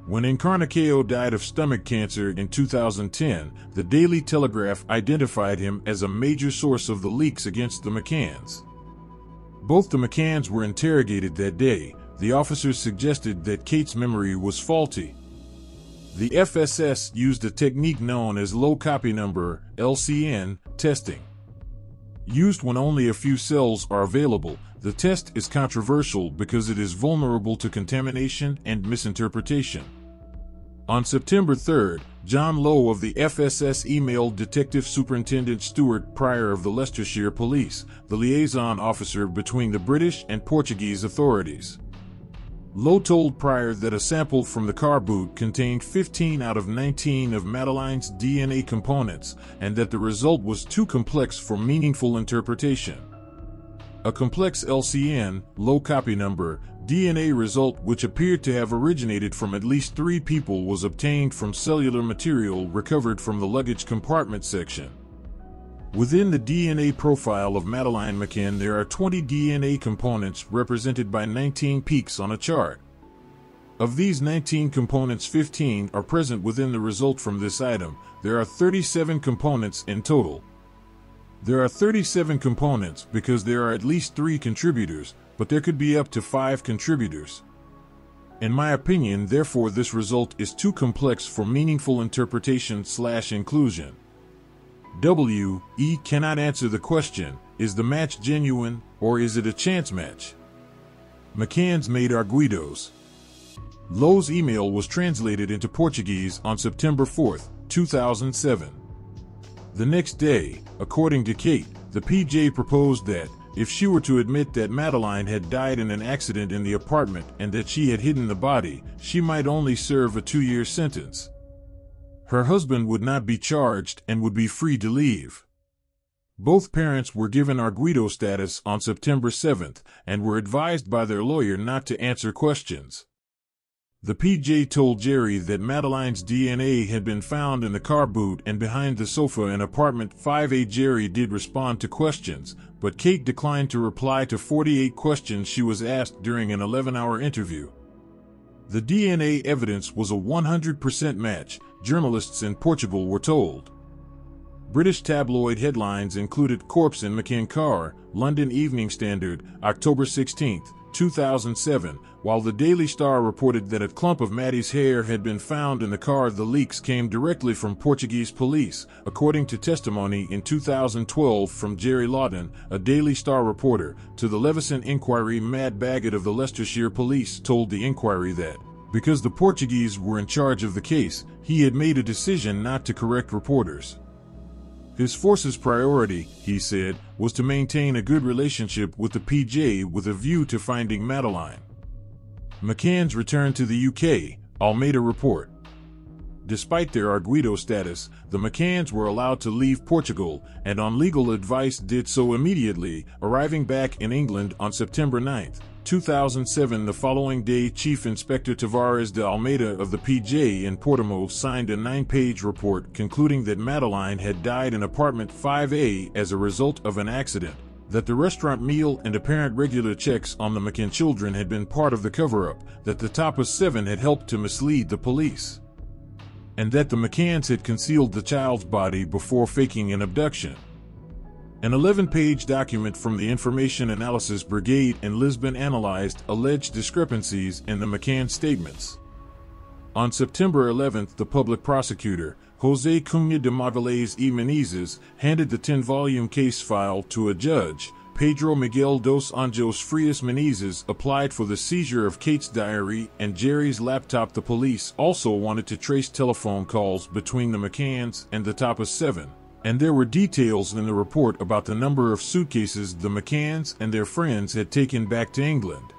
When Encarnação died of stomach cancer in 2010, the Daily Telegraph identified him as a major source of the leaks against the McCanns. Both the McCanns were interrogated that day. The officers suggested that Kate's memory was faulty. The FSS used a technique known as low copy number, LCN, testing. Used when only a few cells are available, the test is controversial because it is vulnerable to contamination and misinterpretation. On September 3, John Lowe of the FSS emailed Detective Superintendent Stuart Pryor of the Leicestershire Police, the liaison officer between the British and Portuguese authorities. Lowe told Pryor that a sample from the car boot contained 15 out of 19 of Madeleine's DNA components, and that the result was too complex for meaningful interpretation. A complex LCN, low copy number, DNA result which appeared to have originated from at least 3 people was obtained from cellular material recovered from the luggage compartment section. Within the DNA profile of Madeleine McCann, there are 20 DNA components represented by 19 peaks on a chart. Of these 19 components, 15 are present within the result from this item. There are 37 components in total. There are 37 components because there are at least 3 contributors, but there could be up to 5 contributors. In my opinion, therefore, this result is too complex for meaningful interpretation/inclusion. W.E. cannot answer the question, is the match genuine, or is it a chance match? McCann's made arguidos. Lowe's email was translated into Portuguese on September 4, 2007. The next day, according to Kate, the PJ proposed that, if she were to admit that Madeleine had died in an accident in the apartment and that she had hidden the body, she might only serve a 2-year sentence. Her husband would not be charged and would be free to leave. Both parents were given arguido status on September 7th and were advised by their lawyer not to answer questions. The PJ told Jerry that Madeleine's DNA had been found in the car boot and behind the sofa in apartment 5A. Jerry did respond to questions, but Kate declined to reply to 48 questions she was asked during an 11-hour interview. The DNA evidence was a 100% match, journalists in Portugal were told. British tabloid headlines included "Corpse in McCann Car," London Evening Standard, October 16, 2007, while the Daily Star reported that a clump of Maddie's hair had been found in the car. The leaks came directly from Portuguese police, according to testimony in 2012 from Jerry Lawton, a Daily Star reporter, to the Levison inquiry. Matt Baggett of the Leicestershire Police told the inquiry that, because the Portuguese were in charge of the case, he had made a decision not to correct reporters. His force's priority, he said, was to maintain a good relationship with the PJ with a view to finding Madeleine. McCann's return to the UK, Almeida report. Despite their arguido status, the McCanns were allowed to leave Portugal, and on legal advice did so immediately, arriving back in England on September 9, 2007. The following day, Chief Inspector Tavares de Almeida of the PJ in Portimão signed a 9-page report concluding that Madeleine had died in apartment 5A as a result of an accident, that the restaurant meal and apparent regular checks on the McCann children had been part of the cover-up, that the Tapas 7 had helped to mislead the police, and that the McCanns had concealed the child's body before faking an abduction. An 11-page document from the Information Analysis Brigade in Lisbon analyzed alleged discrepancies in the McCann statements. On September 11, the public prosecutor, José Cunha de Magalhães e Menezes, handed the 10-volume case file to a judge, Pedro Miguel dos Anjos Frias Menezes applied for the seizure of Kate's diary and Jerry's laptop. The police also wanted to trace telephone calls between the McCanns and the Tapas 7, and there were details in the report about the number of suitcases the McCanns and their friends had taken back to England.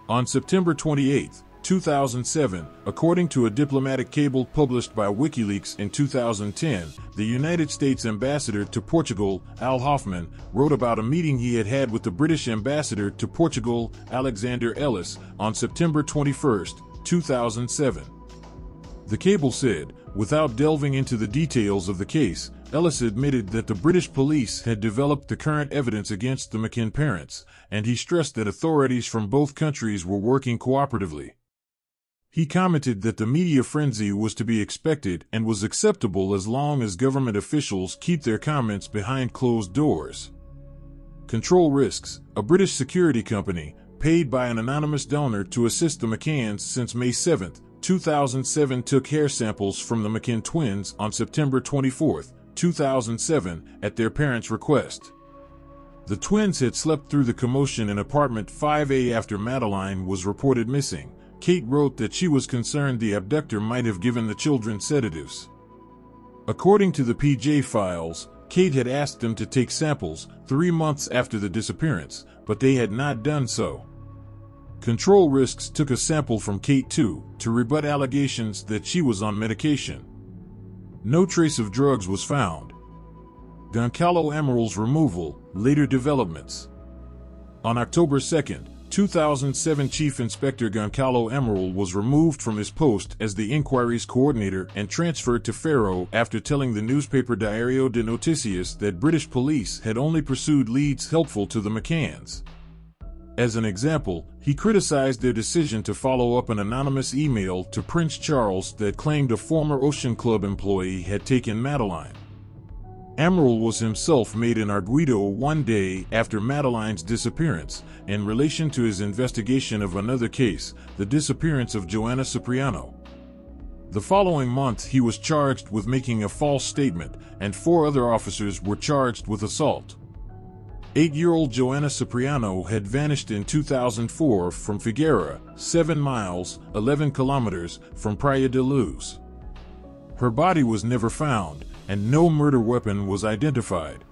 On September 28, 2007, according to a diplomatic cable published by WikiLeaks in 2010, the United States ambassador to Portugal, Al Hoffman, wrote about a meeting he had had with the British ambassador to Portugal, Alexander Ellis, on September 21, 2007. The cable said, without delving into the details of the case, Ellis admitted that the British police had developed the current evidence against the McCann parents, and he stressed that authorities from both countries were working cooperatively. He commented that the media frenzy was to be expected and was acceptable as long as government officials keep their comments behind closed doors. Control Risks, a British security company, paid by an anonymous donor to assist the McCanns since May 7, 2007, took hair samples from the McCann twins on September 24, 2007, at their parents' request. The twins had slept through the commotion in apartment 5A after Madeleine was reported missing. Kate wrote that she was concerned the abductor might have given the children sedatives. According to the PJ files, Kate had asked them to take samples 3 months after the disappearance, but they had not done so. Control Risks took a sample from Kate too, to rebut allegations that she was on medication. No trace of drugs was found. Goncalo Amaral's removal, later developments. On October 2, 2007, Chief Inspector Goncalo Amaral was removed from his post as the inquiry's coordinator and transferred to Faro after telling the newspaper Diario de Noticias that British police had only pursued leads helpful to the McCanns. As an example, he criticized their decision to follow up an anonymous email to Prince Charles that claimed a former Ocean Club employee had taken Madeleine. Amaral was himself made an arguido one day after Madeleine's disappearance, in relation to his investigation of another case, the disappearance of Joana Cipriano. The following month he was charged with making a false statement, and 4 other officers were charged with assault. 8-year-old Joana Cipriano had vanished in 2004 from Figueira, 7 miles, 11 kilometers, from Praia da Luz. Her body was never found, and no murder weapon was identified.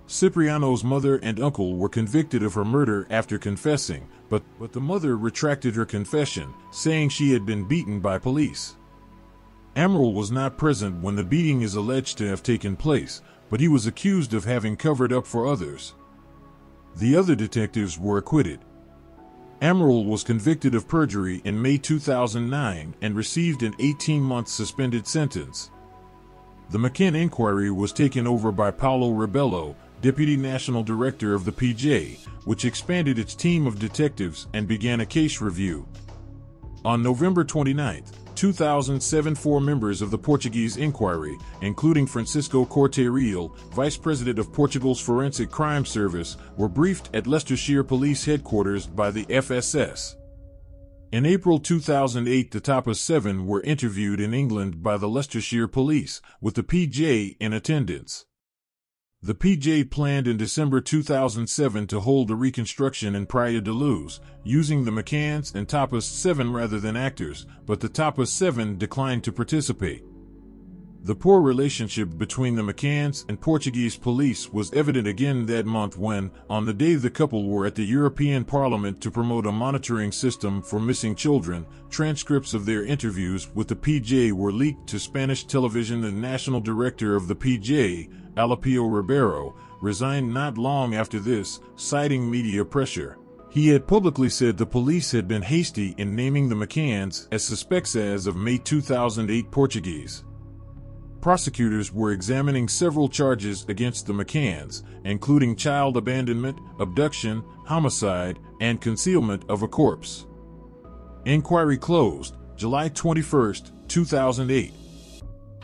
Cipriano's mother and uncle were convicted of her murder after confessing, but the mother retracted her confession, saying she had been beaten by police. Amaral was not present when the beating is alleged to have taken place, but he was accused of having covered up for others. The other detectives were acquitted. Amaral was convicted of perjury in May 2009 and received an 18-month suspended sentence. The McCann inquiry was taken over by Paulo Rebelo, Deputy National Director of the PJ, which expanded its team of detectives and began a case review. On November 29, 2007, 4 members of the Portuguese inquiry, including Francisco Corte-Real, Vice President of Portugal's Forensic Crime Service, were briefed at Leicestershire Police Headquarters by the FSS. In April 2008, the Tapas 7 were interviewed in England by the Leicestershire Police, with the PJ in attendance. The PJ planned in December 2007 to hold a reconstruction in Praia da Luz, using the McCanns and Tapas 7 rather than actors, but the Tapas 7 declined to participate. The poor relationship between the McCanns and Portuguese police was evident again that month when, on the day the couple were at the European Parliament to promote a monitoring system for missing children, transcripts of their interviews with the PJ were leaked to Spanish television. The national director of the PJ, Alapio Ribeiro, resigned not long after this, citing media pressure. He had publicly said the police had been hasty in naming the McCanns as suspects as of May 2008. Portuguese prosecutors were examining several charges against the McCanns, including child abandonment, abduction, homicide, and concealment of a corpse. Inquiry closed, July 21, 2008.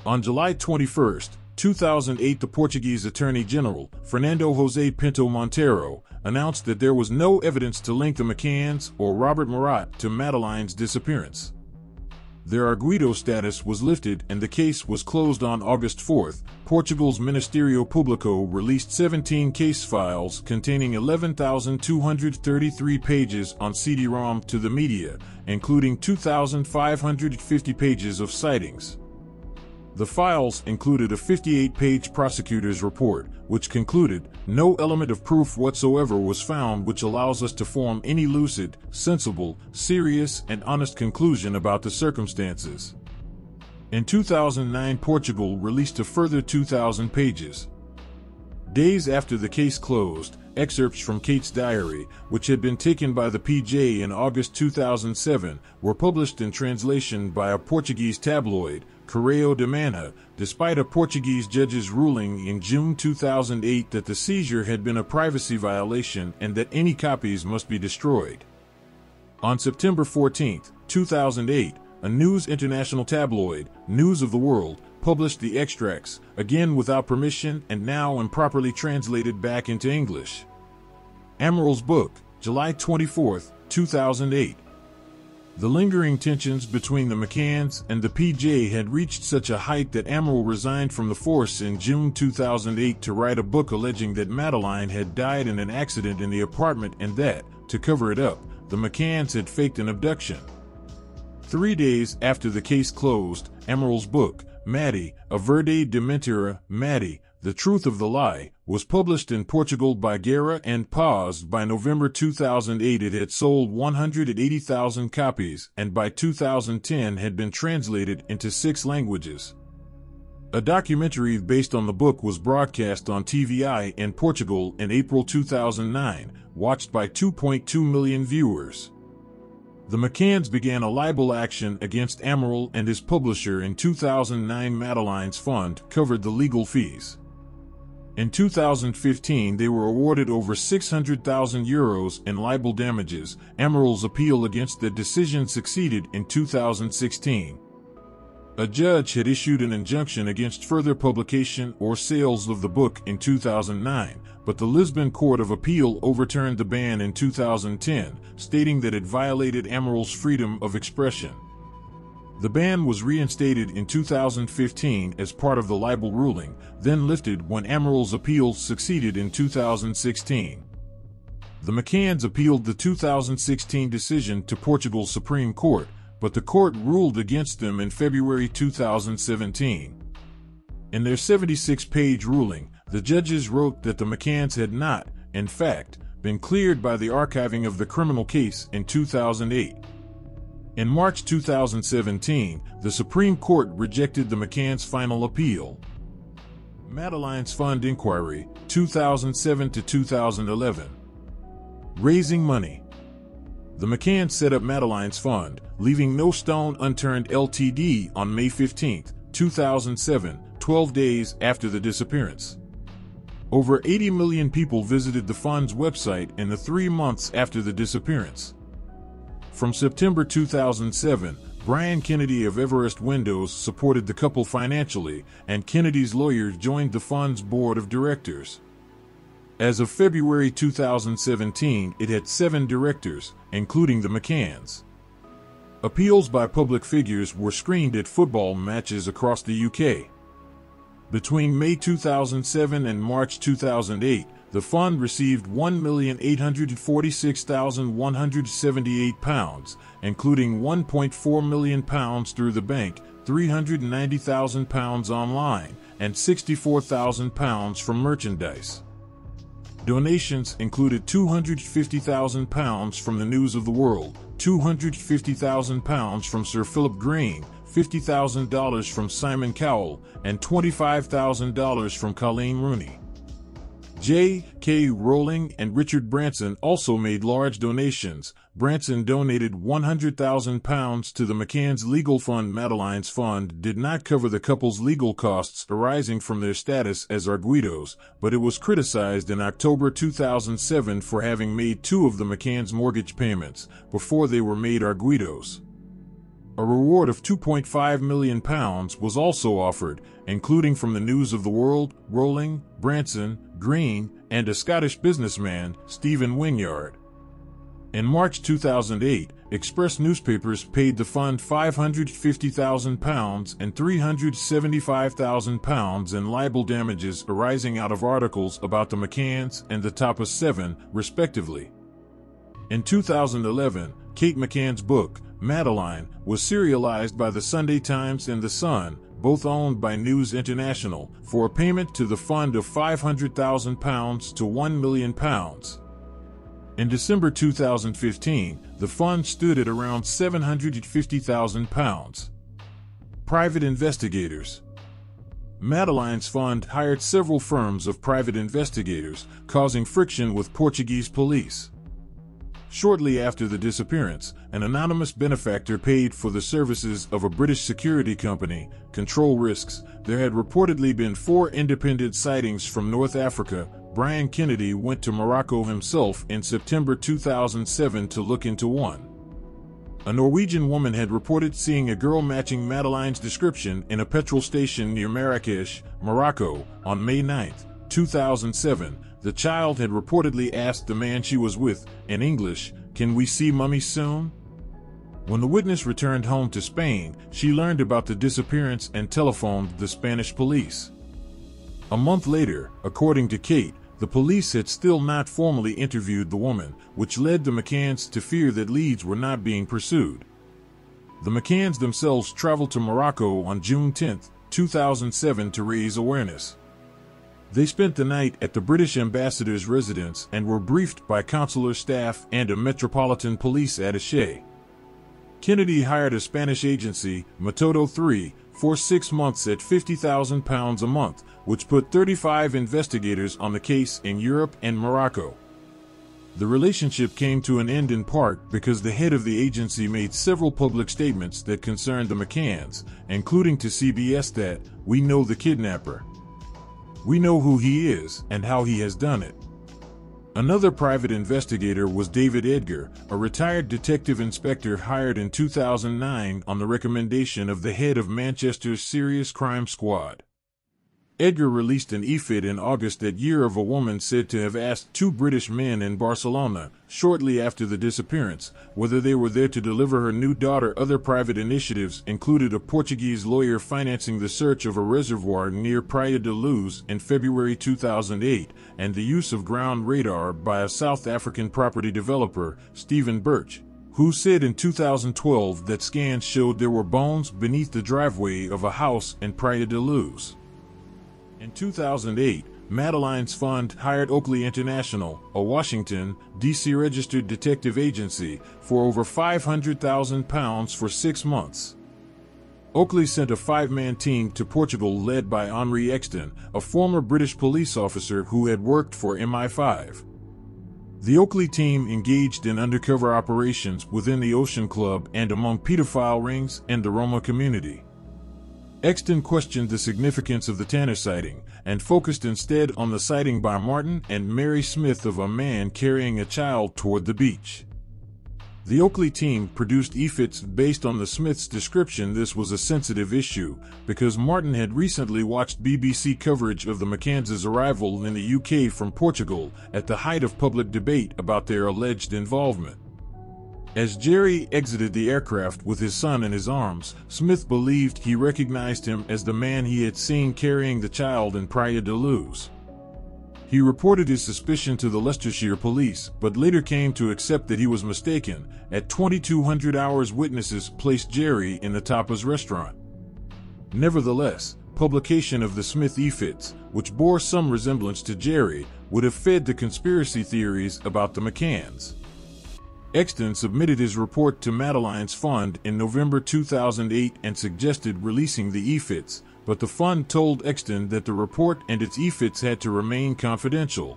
On July 21, 2008, the Portuguese Attorney General, Fernando José Pinto Monteiro, announced that there was no evidence to link the McCanns or Robert Murat to Madeleine's disappearance. Their arguido status was lifted and the case was closed on August 4. Portugal's Ministério Público released 17 case files containing 11,233 pages on CD-ROM to the media, including 2,550 pages of sightings. The files included a 58-page prosecutor's report, which concluded, "No element of proof whatsoever was found which allows us to form any lucid, sensible, serious, and honest conclusion about the circumstances." In 2009, Portugal released a further 2,000 pages. Days after the case closed, excerpts from Kate's diary, which had been taken by the PJ in August 2007, were published in translation by a Portuguese tabloid, Correio da Manhã, despite a Portuguese judge's ruling in June 2008 that the seizure had been a privacy violation and that any copies must be destroyed. On September 14, 2008, a News International tabloid, News of the World, published the extracts, again without permission and now improperly translated back into English. Amaral's book, July 24, 2008. The lingering tensions between the McCanns and the PJ had reached such a height that Amaral resigned from the force in June 2008 to write a book alleging that Madeleine had died in an accident in the apartment and that, to cover it up, the McCanns had faked an abduction. 3 days after the case closed, Amaral's book, Maddie, A Verdade de Mentira, Maddie, The Truth of the Lie, was published in Portugal by Guerra and Paz. By November 2008 it had sold 180,000 copies, and by 2010 had been translated into 6 languages. A documentary based on the book was broadcast on TVI in Portugal in April 2009, watched by 2.2 million viewers. The McCanns began a libel action against Amaral and his publisher in 2009. Madeleine's fund covered the legal fees. In 2015, they were awarded over €600,000 in libel damages. Amaral's appeal against the decision succeeded in 2016. A judge had issued an injunction against further publication or sales of the book in 2009, but the Lisbon Court of Appeal overturned the ban in 2010, stating that it violated Amaral's freedom of expression. The ban was reinstated in 2015 as part of the libel ruling, then lifted when Amaral's appeals succeeded in 2016. The McCanns appealed the 2016 decision to Portugal's Supreme Court, but the court ruled against them in February 2017. In their 76-page ruling, the judges wrote that the McCanns had not, in fact, been cleared by the archiving of the criminal case in 2008. In March 2017, the Supreme Court rejected the McCanns' final appeal. Madeleine's Fund Inquiry, 2007 to 2011. Raising money. The McCanns set up Madeleine's Fund, leaving no stone unturned Ltd. On May 15, 2007, 12 days after the disappearance. Over 80 million people visited the fund's website in the 3 months after the disappearance. From September 2007, Brian Kennedy of Everest Windows supported the couple financially, and Kennedy's lawyers joined the fund's board of directors. As of February 2017, it had 7 directors, including the McCanns. Appeals by public figures were screened at football matches across the UK. Between May 2007 and March 2008, the fund received £1,846,178, including £1.4 million through the bank, £390,000 online, and £64,000 from merchandise. Donations included £250,000 from the News of the World, £250,000 from Sir Philip Green, $50,000 from Simon Cowell, and $25,000 from Colleen Rooney. J.K. Rowling and Richard Branson also made large donations. Branson donated £100,000 to the McCanns' legal fund. Madeleine's fund did not cover the couple's legal costs arising from their status as arguidos, but it was criticized in October 2007 for having made 2 of the McCanns' mortgage payments before they were made arguidos. A reward of £2.5 million was also offered, including from the News of the World, Rowling, Branson, Green, and a Scottish businessman, Stephen Wynyard. In March 2008, Express newspapers paid the fund £550,000 and £375,000 in libel damages arising out of articles about the McCanns and the Tapas 7, respectively. In 2011, Kate McCann's book, Madeleine, was serialized by the Sunday Times and The Sun, both owned by News International, for a payment to the fund of £500,000 to £1 million. In December 2015, the fund stood at around £750,000. Private investigators. Madeleine's fund hired several firms of private investigators, causing friction with Portuguese police. Shortly after the disappearance, an anonymous benefactor paid for the services of a British security company, Control Risks. There had reportedly been 4 independent sightings from North Africa. Brian Kennedy went to Morocco himself in September 2007 to look into one. A Norwegian woman had reported seeing a girl matching Madeleine's description in a petrol station near Marrakesh, Morocco, on May 9, 2007. The child had reportedly asked the man she was with, in English, "Can we see Mummy soon?" When the witness returned home to Spain, she learned about the disappearance and telephoned the Spanish police. A month later, according to Kate, the police had still not formally interviewed the woman, which led the McCanns to fear that leads were not being pursued. The McCanns themselves traveled to Morocco on June 10, 2007 to raise awareness. They spent the night at the British ambassador's residence and were briefed by consular staff and a metropolitan police attaché. Kennedy hired a Spanish agency, Metodo 3, for 6 months at £50,000 a month, which put 35 investigators on the case in Europe and Morocco. The relationship came to an end in part because the head of the agency made several public statements that concerned the McCanns, including to CBS that, "We know the kidnapper. We know who he is and how he has done it." Another private investigator was David Edgar, a retired detective inspector hired in 2009 on the recommendation of the head of Manchester's Serious Crime Squad. Edgar released an EFID in August that year of a woman said to have asked 2 British men in Barcelona, shortly after the disappearance, whether they were there to deliver her new daughter. Other private initiatives included a Portuguese lawyer financing the search of a reservoir near Praia da Luz in February 2008, and the use of ground radar by a South African property developer, Stephen Birch, who said in 2012 that scans showed there were bones beneath the driveway of a house in Praia da Luz. In 2008, Madeleine's fund hired Oakley International, a Washington, D.C. registered detective agency, for over £500,000 for 6 months. Oakley sent a 5-man team to Portugal led by Henri Exton, a former British police officer who had worked for MI5. The Oakley team engaged in undercover operations within the Ocean Club and among pedophile rings and the Roma community. Exton questioned the significance of the Tanner sighting, and focused instead on the sighting by Martin and Mary Smith of a man carrying a child toward the beach. The Oakley team produced EFITs based on the Smiths' description. This was a sensitive issue, because Martin had recently watched BBC coverage of the McCanns' arrival in the UK from Portugal, at the height of public debate about their alleged involvement. As Jerry exited the aircraft with his son in his arms, Smith believed he recognized him as the man he had seen carrying the child in Praia da Luz. He reported his suspicion to the Leicestershire police, but later came to accept that he was mistaken. At 2200 hours, witnesses placed Jerry in the Tapas restaurant. Nevertheless, publication of the Smith EFITs, which bore some resemblance to Jerry, would have fed the conspiracy theories about the McCanns. Exton submitted his report to Madeleine's fund in November 2008 and suggested releasing the EFITs, but the fund told Exton that the report and its EFITs had to remain confidential.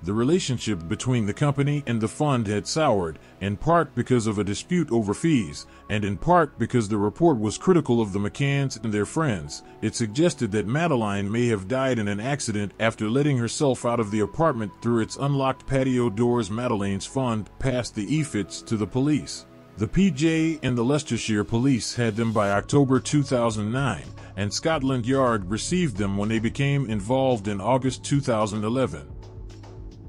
The relationship between the company and the fund had soured, in part because of a dispute over fees, and in part because the report was critical of the McCanns and their friends. It suggested that Madeleine may have died in an accident after letting herself out of the apartment through its unlocked patio doors. Madeleine's fund passed the EFITs to the police. The PJ and the Leicestershire police had them by October 2009, and Scotland Yard received them when they became involved in August 2011.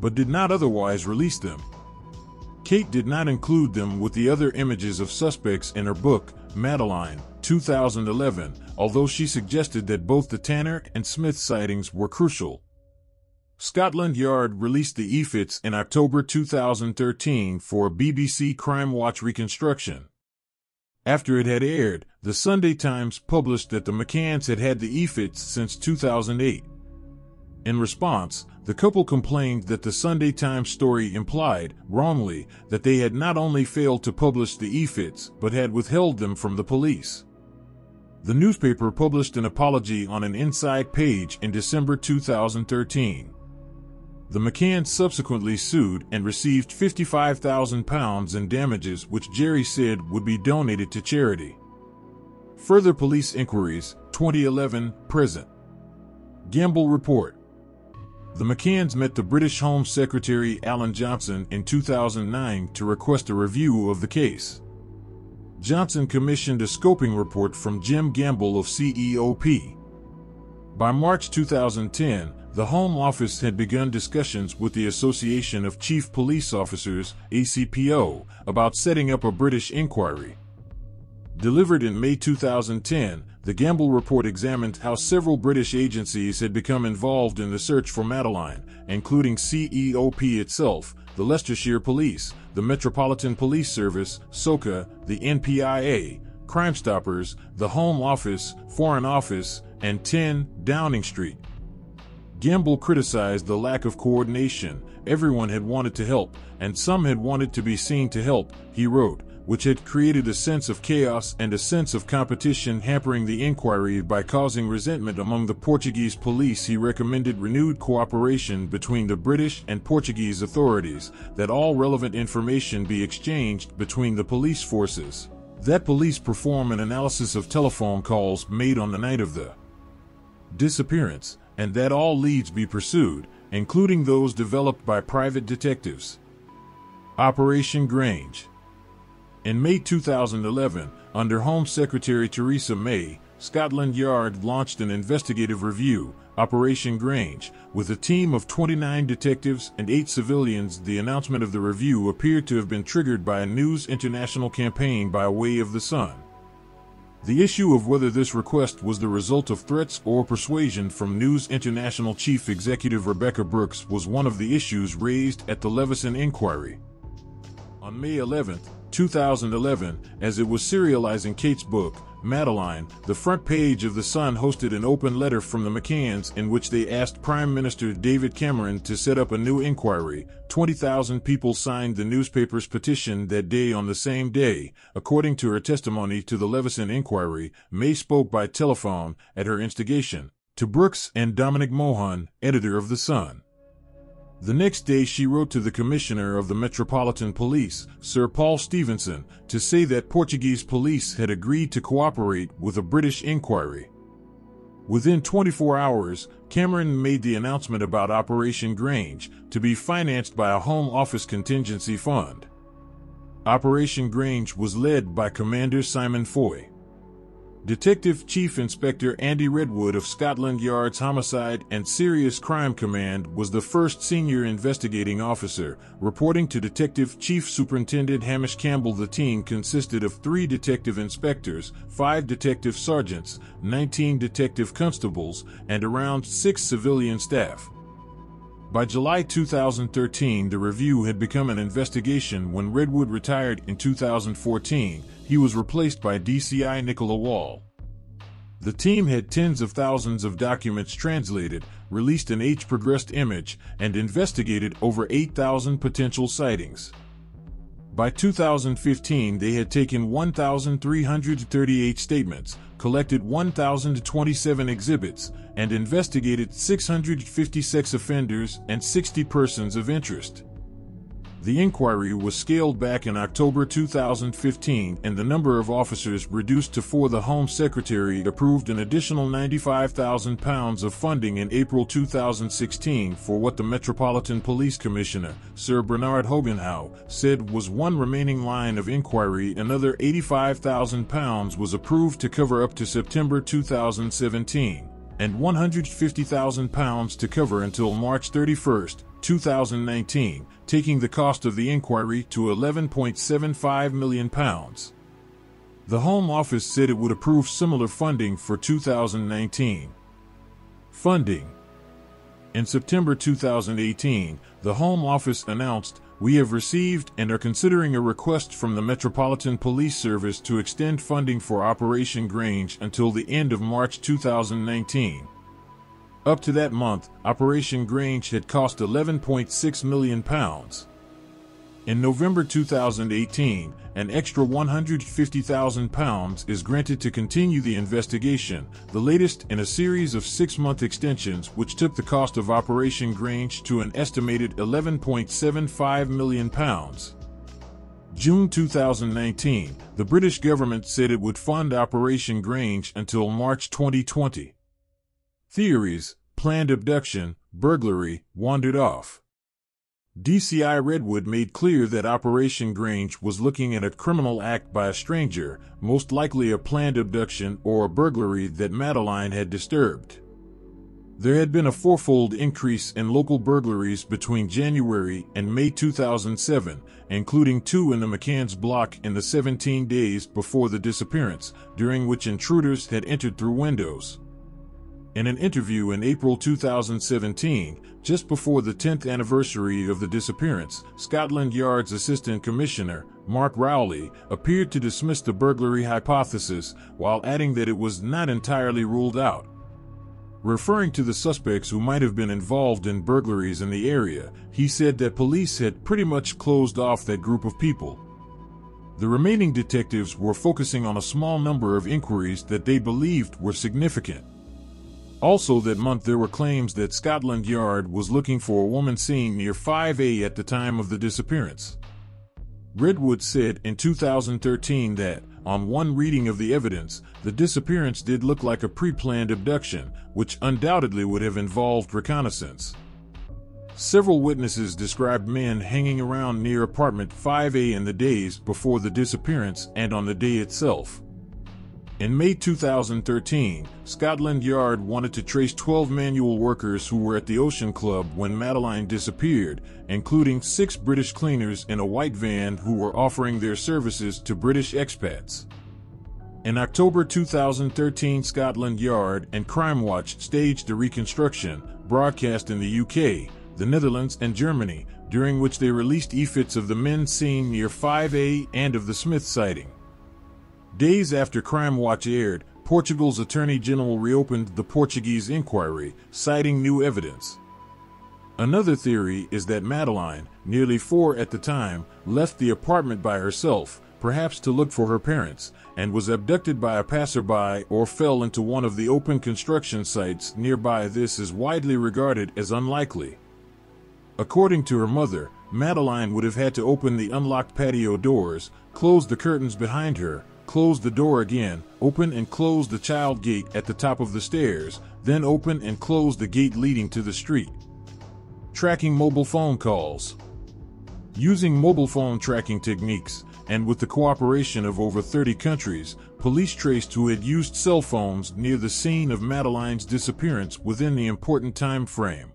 But did not otherwise release them. Kate did not include them with the other images of suspects in her book, Madeleine, 2011, although she suggested that both the Tanner and Smith sightings were crucial. Scotland Yard released the EFITs in October 2013 for a BBC Crime Watch reconstruction. After it had aired, the Sunday Times published that the McCanns had had the EFITs since 2008. In response, the couple complained that the Sunday Times story implied, wrongly, that they had not only failed to publish the EFITs but had withheld them from the police. The newspaper published an apology on an inside page in December 2013. The McCanns subsequently sued and received £55,000 in damages, which Jerry said would be donated to charity. Further police inquiries, 2011, present. Gamble report. The McCanns met the British Home Secretary Alan Johnson in 2009 to request a review of the case. Johnson commissioned a scoping report from Jim Gamble of CEOP. By March 2010, the Home Office had begun discussions with the Association of Chief Police Officers, ACPO, about setting up a British inquiry. Delivered in May 2010, the Gamble report examined how several British agencies had become involved in the search for Madeleine, including CEOP itself, the Leicestershire Police, the Metropolitan Police Service, SOCA, the NPIA, Crime Stoppers, the Home Office, Foreign Office, and 10 Downing Street. Gamble criticized the lack of coordination. Everyone had wanted to help, and some had wanted to be seen to help, he wrote, which had created a sense of chaos and a sense of competition hampering the inquiry by causing resentment among the Portuguese police. He recommended renewed cooperation between the British and Portuguese authorities, that all relevant information be exchanged between the police forces, that police perform an analysis of telephone calls made on the night of the disappearance, and that all leads be pursued, including those developed by private detectives. Operation Grange. In May 2011, under Home Secretary Theresa May, Scotland Yard launched an investigative review, Operation Grange, with a team of 29 detectives and 8 civilians. The announcement of the review appeared to have been triggered by a News International campaign by way of The Sun. The issue of whether this request was the result of threats or persuasion from News International Chief Executive Rebecca Brooks was one of the issues raised at the Leveson inquiry. On May 11, 2011, as it was serializing Kate's book, Madeleine, the front page of The Sun hosted an open letter from the McCanns in which they asked Prime Minister David Cameron to set up a new inquiry. 20,000 people signed the newspaper's petition that day. On the same day, according to her testimony to the Leveson inquiry, May spoke by telephone, at her instigation, to Brooks and Dominic Mohan, editor of The Sun. The next day she wrote to the Commissioner of the Metropolitan Police, Sir Paul Stevenson, to say that Portuguese police had agreed to cooperate with a British inquiry. Within 24 hours, Cameron made the announcement about Operation Grange, to be financed by a Home Office contingency fund. Operation Grange was led by Commander Simon Foy. Detective Chief Inspector Andy Redwood of Scotland Yard's Homicide and Serious Crime Command was the first senior investigating officer, reporting to Detective Chief Superintendent Hamish Campbell. The team consisted of 3 detective inspectors, 5 detective sergeants, 19 detective constables, and around 6 civilian staff. By July 2013, the review had become an investigation. When Redwood retired in 2014, he was replaced by DCI Nicola Wall. The team had tens of thousands of documents translated, released an age-progressed image, and investigated over 8,000 potential sightings. By 2015, they had taken 1,338 statements, collected 1,027 exhibits, and investigated 650 sex offenders and 60 persons of interest. The inquiry was scaled back in October 2015 and the number of officers reduced to 4. The Home Secretary approved an additional £95,000 of funding in April 2016 for what the Metropolitan Police Commissioner, Sir Bernard Hoganhoe, said was one remaining line of inquiry. Another £85,000 was approved to cover up to September 2017, and £150,000 to cover until March 31, 2019, taking the cost of the inquiry to £11.75 million. The Home Office said it would approve similar funding for 2019. Funding. In September 2018, the Home Office announced, "We have received and are considering a request from the Metropolitan Police Service to extend funding for Operation Grange until the end of March 2019. Up to that month, Operation Grange had cost £11.6 million. In November 2018, an extra £150,000 is granted to continue the investigation, the latest in a series of 6-month extensions which took the cost of Operation Grange to an estimated £11.75 million. June 2019, the British government said it would fund Operation Grange until March 2020. Theories: planned abduction, burglary, wandered off. DCI Redwood made clear that Operation Grange was looking at a criminal act by a stranger, most likely a planned abduction or a burglary that Madeleine had disturbed. There had been a fourfold increase in local burglaries between January and May 2007, including 2 in the McCann's block in the 17 days before the disappearance, during which intruders had entered through windows. In an interview in April 2017, just before the 10th anniversary of the disappearance, Scotland Yard's Assistant Commissioner, Mark Rowley, appeared to dismiss the burglary hypothesis, while adding that it was not entirely ruled out. Referring to the suspects who might have been involved in burglaries in the area, he said that police had pretty much closed off that group of people. The remaining detectives were focusing on a small number of inquiries that they believed were significant. Also that month there were claims that Scotland Yard was looking for a woman seen near 5A at the time of the disappearance. Redwood said in 2013 that, on one reading of the evidence, the disappearance did look like a pre-planned abduction, which undoubtedly would have involved reconnaissance. Several witnesses described men hanging around near apartment 5A in the days before the disappearance and on the day itself. In May 2013, Scotland Yard wanted to trace 12 manual workers who were at the Ocean Club when Madeleine disappeared, including 6 British cleaners in a white van who were offering their services to British expats. In October 2013, Scotland Yard and Crime Watch staged a reconstruction, broadcast in the UK, the Netherlands and Germany, during which they released e-fits of the men seen near 5A and of the Smith sighting. Days after Crime Watch aired, Portugal's Attorney General reopened the Portuguese inquiry, citing new evidence. Another theory is that Madeleine, nearly 4 at the time, left the apartment by herself, perhaps to look for her parents, and was abducted by a passerby or fell into one of the open construction sites nearby. This is widely regarded as unlikely. According to her mother, Madeleine would have had to open the unlocked patio doors, close the curtains behind her, close the door again, open and close the child gate at the top of the stairs, then open and close the gate leading to the street. Tracking mobile phone calls. Using mobile phone tracking techniques, and with the cooperation of over 30 countries, police traced who had used cell phones near the scene of Madeleine's disappearance within the important time frame.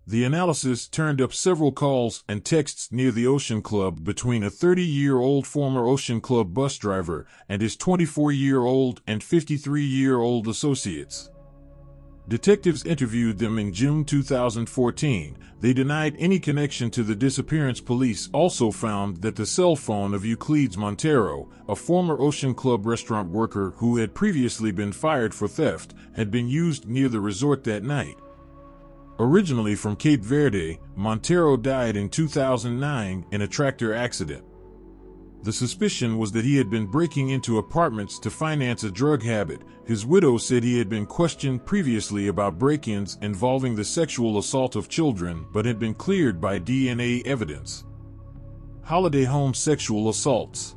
The analysis turned up several calls and texts near the Ocean Club between a 30-year-old former Ocean Club bus driver and his 24-year-old and 53-year-old associates. Detectives interviewed them in June 2014. They denied any connection to the disappearance. Police also found that the cell phone of Euclides Montero, a former Ocean Club restaurant worker who had previously been fired for theft, had been used near the resort that night. Originally from Cape Verde, Montero died in 2009 in a tractor accident. The suspicion was that he had been breaking into apartments to finance a drug habit. His widow said he had been questioned previously about break-ins involving the sexual assault of children but had been cleared by DNA evidence. Holiday home sexual assaults.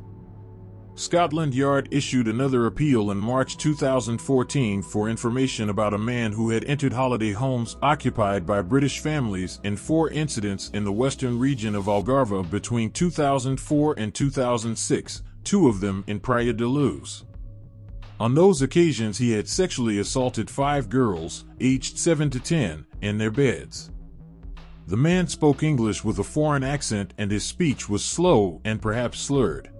Scotland Yard issued another appeal in March 2014 for information about a man who had entered holiday homes occupied by British families in 4 incidents in the western region of Algarve between 2004 and 2006, 2 of them in Praia da Luz. On those occasions he had sexually assaulted 5 girls, aged 7 to 10, in their beds. The man spoke English with a foreign accent, and his speech was slow and perhaps slurred.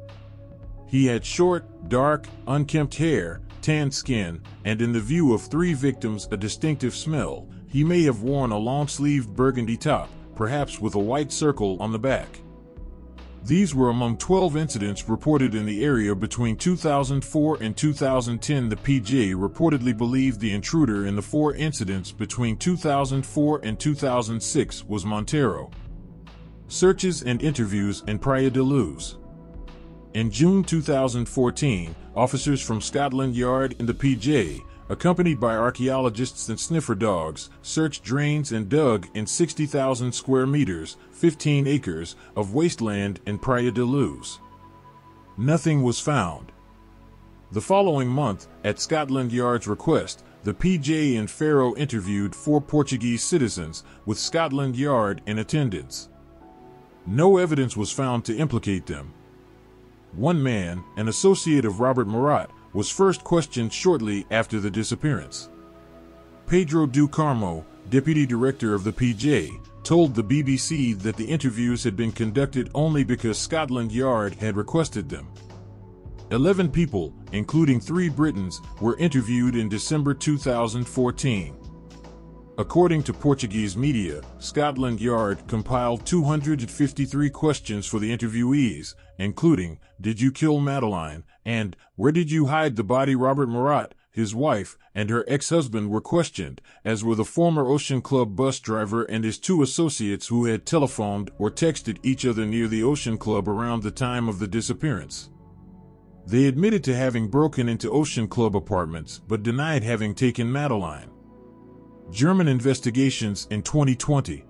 He had short, dark, unkempt hair, tan skin, and in the view of 3 victims a distinctive smell. He may have worn a long-sleeved burgundy top, perhaps with a white circle on the back. These were among 12 incidents reported in the area between 2004 and 2010. The PJ reportedly believed the intruder in the 4 incidents between 2004 and 2006 was Montero. Searches and interviews in Praia da Luz. In June 2014, officers from Scotland Yard and the PJ, accompanied by archaeologists and sniffer dogs, searched drains and dug in 60,000 square meters, 15 acres, of wasteland in Praia da Luz. Nothing was found. The following month, at Scotland Yard's request, the PJ and Faro interviewed 4 Portuguese citizens, with Scotland Yard in attendance. No evidence was found to implicate them. One man, an associate of Robert Murat, was first questioned shortly after the disappearance. Pedro do Carmo, deputy director of the PJ, told the BBC that the interviews had been conducted only because Scotland Yard had requested them. 11 people, including 3 Britons, were interviewed in December 2014. According to Portuguese media, Scotland Yard compiled 253 questions for the interviewees, including, "Did you kill Madeleine?" and "Where did you hide the body?" Robert Murat, his wife, and her ex-husband were questioned, as were the former Ocean Club bus driver and his 2 associates who had telephoned or texted each other near the Ocean Club around the time of the disappearance. They admitted to having broken into Ocean Club apartments, but denied having taken Madeleine. German investigations in 2020.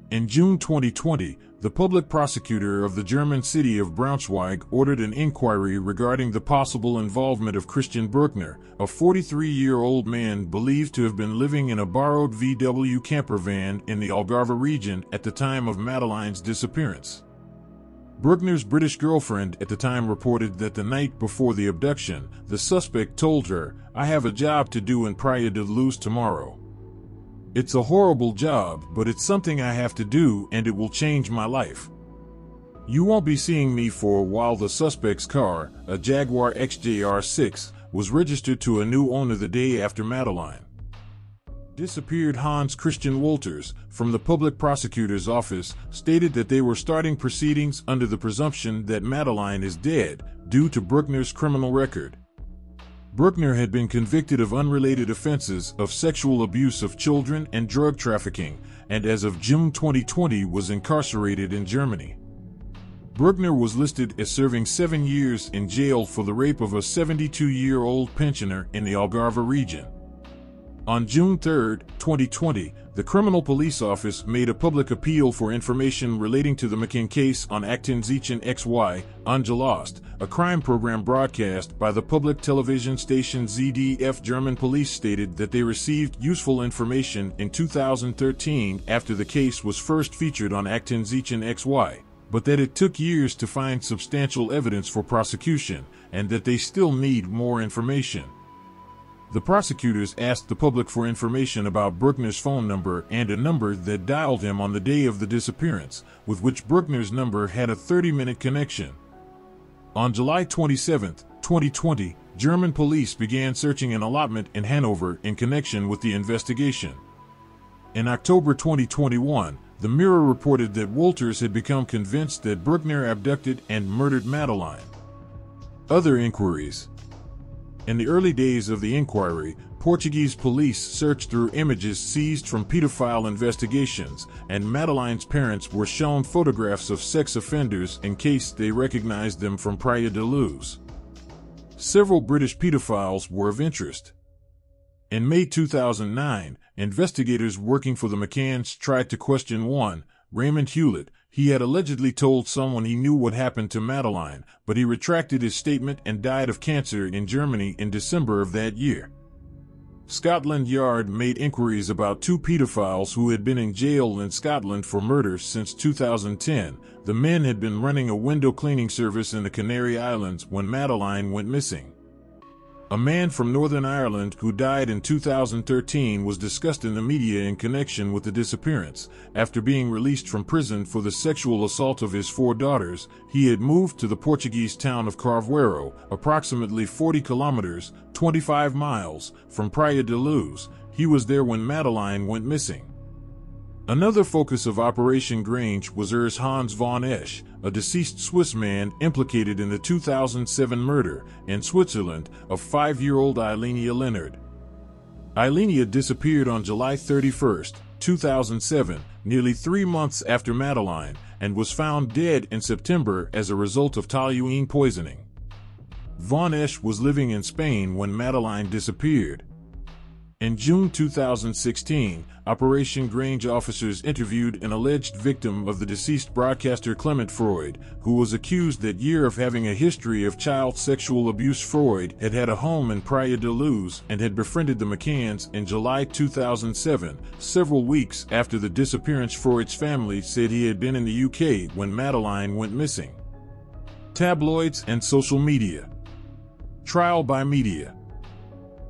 In June 2020, the public prosecutor of the German city of Braunschweig ordered an inquiry regarding the possible involvement of Christian Bruckner, a 43-year-old man believed to have been living in a borrowed VW camper van in the Algarve region at the time of Madeleine's disappearance. Bruckner's British girlfriend at the time reported that the night before the abduction, the suspect told her, "I have a job to do in Praia da Luz tomorrow. It's a horrible job, but it's something I have to do and it will change my life. You won't be seeing me for a while." The suspect's car, a Jaguar XJR6, was registered to a new owner the day after Madeleine disappeared. Hans Christian Wolters, from the public prosecutor's office, stated that they were starting proceedings under the presumption that Madeleine is dead, due to Bruckner's criminal record. Bruckner had been convicted of unrelated offenses of sexual abuse of children and drug trafficking, and as of June 2020 was incarcerated in Germany. Bruckner was listed as serving 7 years in jail for the rape of a 72-year-old pensioner in the Algarve region. On June 3, 2020, the Criminal Police Office made a public appeal for information relating to the McCann case on Aktenzeichen XY, Angelost, a crime program broadcast by the public television station ZDF. German police stated that they received useful information in 2013 after the case was first featured on Aktenzeichen XY, but that it took years to find substantial evidence for prosecution, and that they still need more information. The prosecutors asked the public for information about Bruckner's phone number and a number that dialed him on the day of the disappearance, with which Bruckner's number had a 30-minute connection. On July 27, 2020, German police began searching an allotment in Hanover in connection with the investigation. In October 2021, the Mirror reported that Wolters had become convinced that Bruckner abducted and murdered Madeleine. Other inquiries. In the early days of the inquiry, Portuguese police searched through images seized from pedophile investigations, and Madeleine's parents were shown photographs of sex offenders in case they recognized them from Praia da Luz. Several British pedophiles were of interest. In May 2009, investigators working for the McCanns tried to question one, Raymond Hewlett. He had allegedly told someone he knew what happened to Madeleine, but he retracted his statement and died of cancer in Germany in December of that year. Scotland Yard made inquiries about 2 pedophiles who had been in jail in Scotland for murder since 2010. The men had been running a window cleaning service in the Canary Islands when Madeleine went missing. A man from Northern Ireland who died in 2013 was discussed in the media in connection with the disappearance. After being released from prison for the sexual assault of his 4 daughters, he had moved to the Portuguese town of Carvoeiro, approximately 40 kilometers, 25 miles, from Praia da Luz. He was there when Madeleine went missing. Another focus of Operation Grange was Urs Hans von Esch, a deceased Swiss man implicated in the 2007 murder, in Switzerland, of 5-year-old Eilenia Leonard. Eilenia disappeared on July 31, 2007, nearly 3 months after Madeleine, and was found dead in September as a result of toluene poisoning. Von Esch was living in Spain when Madeleine disappeared. In June 2016, Operation Grange officers interviewed an alleged victim of the deceased broadcaster Clement Freud, who was accused that year of having a history of child sexual abuse. Freud had a home in Praia da Luz and had befriended the McCanns in July 2007, several weeks after the disappearance. Freud's family said he had been in the UK when Madeleine went missing. Tabloids and social media. Trial by media.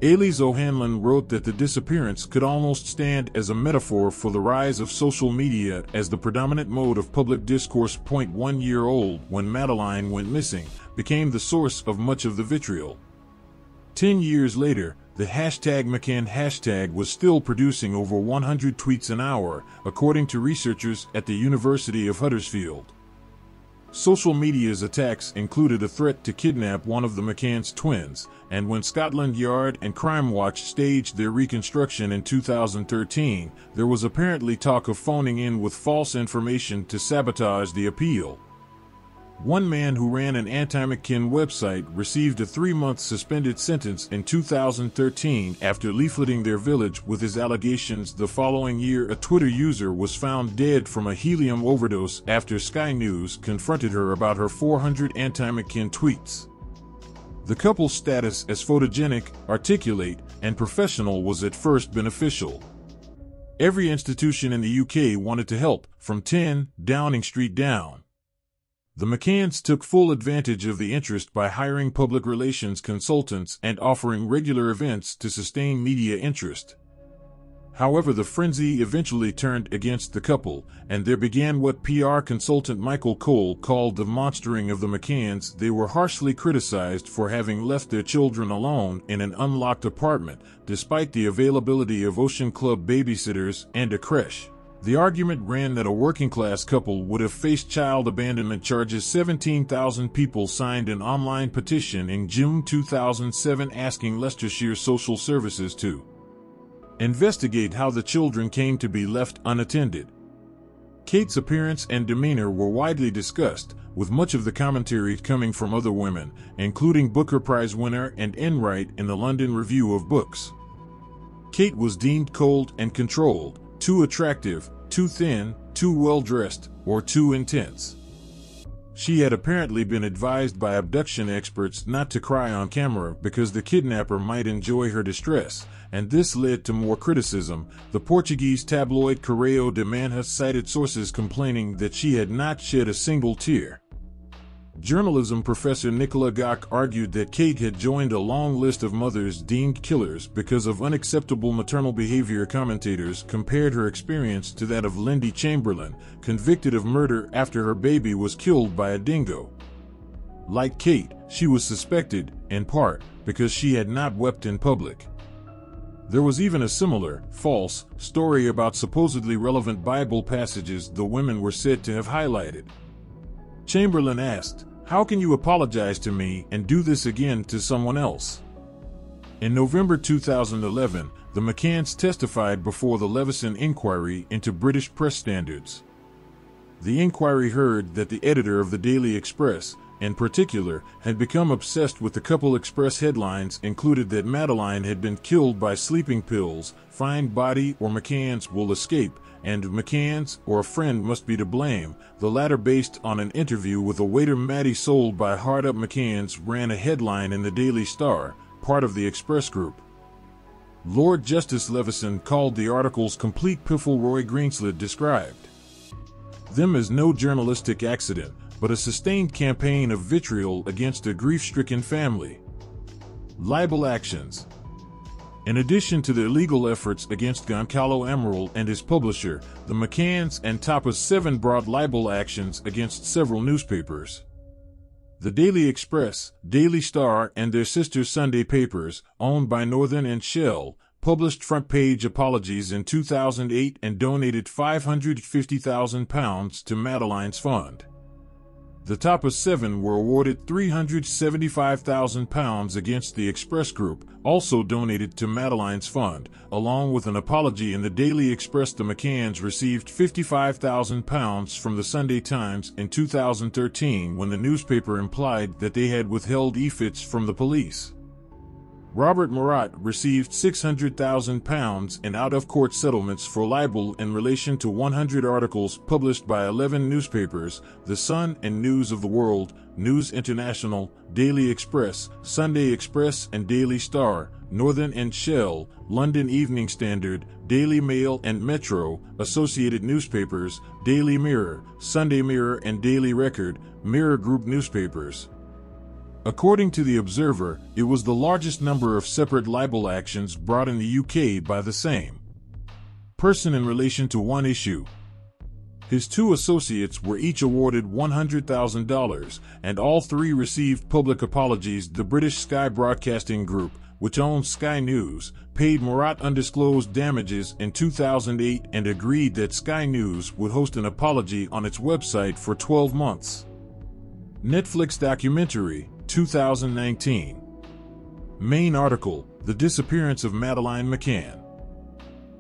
Elise O'Hanlon wrote that the disappearance could almost stand as a metaphor for the rise of social media as the predominant mode of public discourse. 1 year old when Madeleine went missing became the source of much of the vitriol. 10 years later, the #McCann hashtag was still producing over 100 tweets an hour, according to researchers at the University of Huddersfield. Social media's attacks included a threat to kidnap one of the McCann's twins, and when Scotland Yard and Crime Watch staged their reconstruction in 2013, there was apparently talk of phoning in with false information to sabotage the appeal. One man who ran an anti-McCann website received a 3-month suspended sentence in 2013 after leafleting their village with his allegations. The following year, a Twitter user was found dead from a helium overdose after Sky News confronted her about her 400 anti-McCann tweets. The couple's status as photogenic, articulate, and professional was at first beneficial. Every institution in the UK wanted to help, from 10 Downing Street down. The McCanns took full advantage of the interest by hiring public relations consultants and offering regular events to sustain media interest. However, the frenzy eventually turned against the couple, and there began what PR consultant Michael Cole called the monstering of the McCanns. They were harshly criticized for having left their children alone in an unlocked apartment, despite the availability of Ocean Club babysitters and a creche. The argument ran that a working-class couple would have faced child abandonment charges. 17,000 people signed an online petition in June 2007 asking Leicestershire Social Services to investigate how the children came to be left unattended. Kate's appearance and demeanor were widely discussed, with much of the commentary coming from other women, including Booker Prize winner and Enright in the London Review of Books. Kate was deemed cold and controlled, too attractive, too thin, too well-dressed, or too intense. She had apparently been advised by abduction experts not to cry on camera because the kidnapper might enjoy her distress, and this led to more criticism. The Portuguese tabloid Correio de Manhã cited sources complaining that she had not shed a single tear. Journalism professor Nicola Gach argued that Kate had joined a long list of mothers deemed killers because of unacceptable maternal behavior. Commentators compared her experience to that of Lindy Chamberlain, convicted of murder after her baby was killed by a dingo. Like Kate, she was suspected, in part, because she had not wept in public. There was even a similar, false, story about supposedly relevant Bible passages the women were said to have highlighted. Chamberlain asked, "How can you apologize to me and do this again to someone else?" In November 2011, the McCanns testified before the Leveson Inquiry into British press standards. The inquiry heard that the editor of the Daily Express, in particular, had become obsessed with the couple. Express headlines included that Madeleine had been killed by sleeping pills, find body or McCanns will escape, and McCanns or a friend must be to blame, the latter based on an interview with a waiter. Maddie sold by Hard Up McCanns ran a headline in the Daily Star, part of the Express Group. Lord Justice Leveson called the article's complete piffle. Roy Greenslade described them as no journalistic accident, but a sustained campaign of vitriol against a grief-stricken family. Libel actions. In addition to the illegal efforts against Goncalo Amaral and his publisher, the McCanns and Tapas 7 brought libel actions against several newspapers. The Daily Express, Daily Star, and their sister Sunday papers, owned by Northern and Shell, published front-page apologies in 2008 and donated £550,000 to Madeleine's fund. The Tapas 7 were awarded £375,000 against the Express Group, also donated to Madeleine's fund. Along with an apology in the Daily Express, the McCanns received £55,000 from the Sunday Times in 2013 when the newspaper implied that they had withheld e-fits from the police. Robert Murat received £600,000 in out-of-court settlements for libel in relation to 100 articles published by 11 newspapers: The Sun and News of the World, News International, Daily Express, Sunday Express and Daily Star, Northern and Shell, London Evening Standard, Daily Mail and Metro, Associated Newspapers, Daily Mirror, Sunday Mirror and Daily Record, Mirror Group newspapers. According to The Observer, it was the largest number of separate libel actions brought in the UK by the same person in relation to one issue. His two associates were each awarded $100,000, and all three received public apologies. The British Sky Broadcasting Group, which owns Sky News, paid Murat undisclosed damages in 2008 and agreed that Sky News would host an apology on its website for 12 months. Netflix documentary, 2019. Main article: The Disappearance of Madeleine McCann.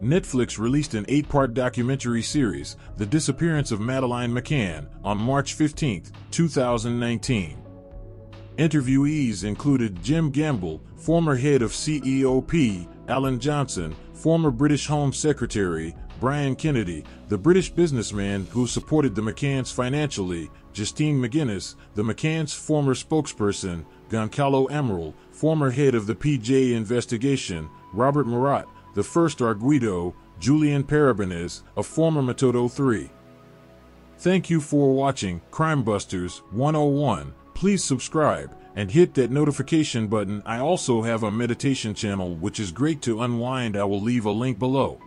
Netflix released an 8-part documentary series, The Disappearance of Madeleine McCann, on March 15, 2019. Interviewees included Jim Gamble, former head of CEOP, Alan Johnson, former British Home Secretary, Brian Kennedy, the British businessman who supported the McCanns financially, Justine McGuinness, the McCanns' former spokesperson, Goncalo Amaral, former head of the PJ investigation, Robert Murat, the first arguido, Julian Parabanes, a former Metodo 3. Thank you for watching Crime Busters 101. Please subscribe and hit that notification button. I also have a meditation channel which is great to unwind. I will leave a link below.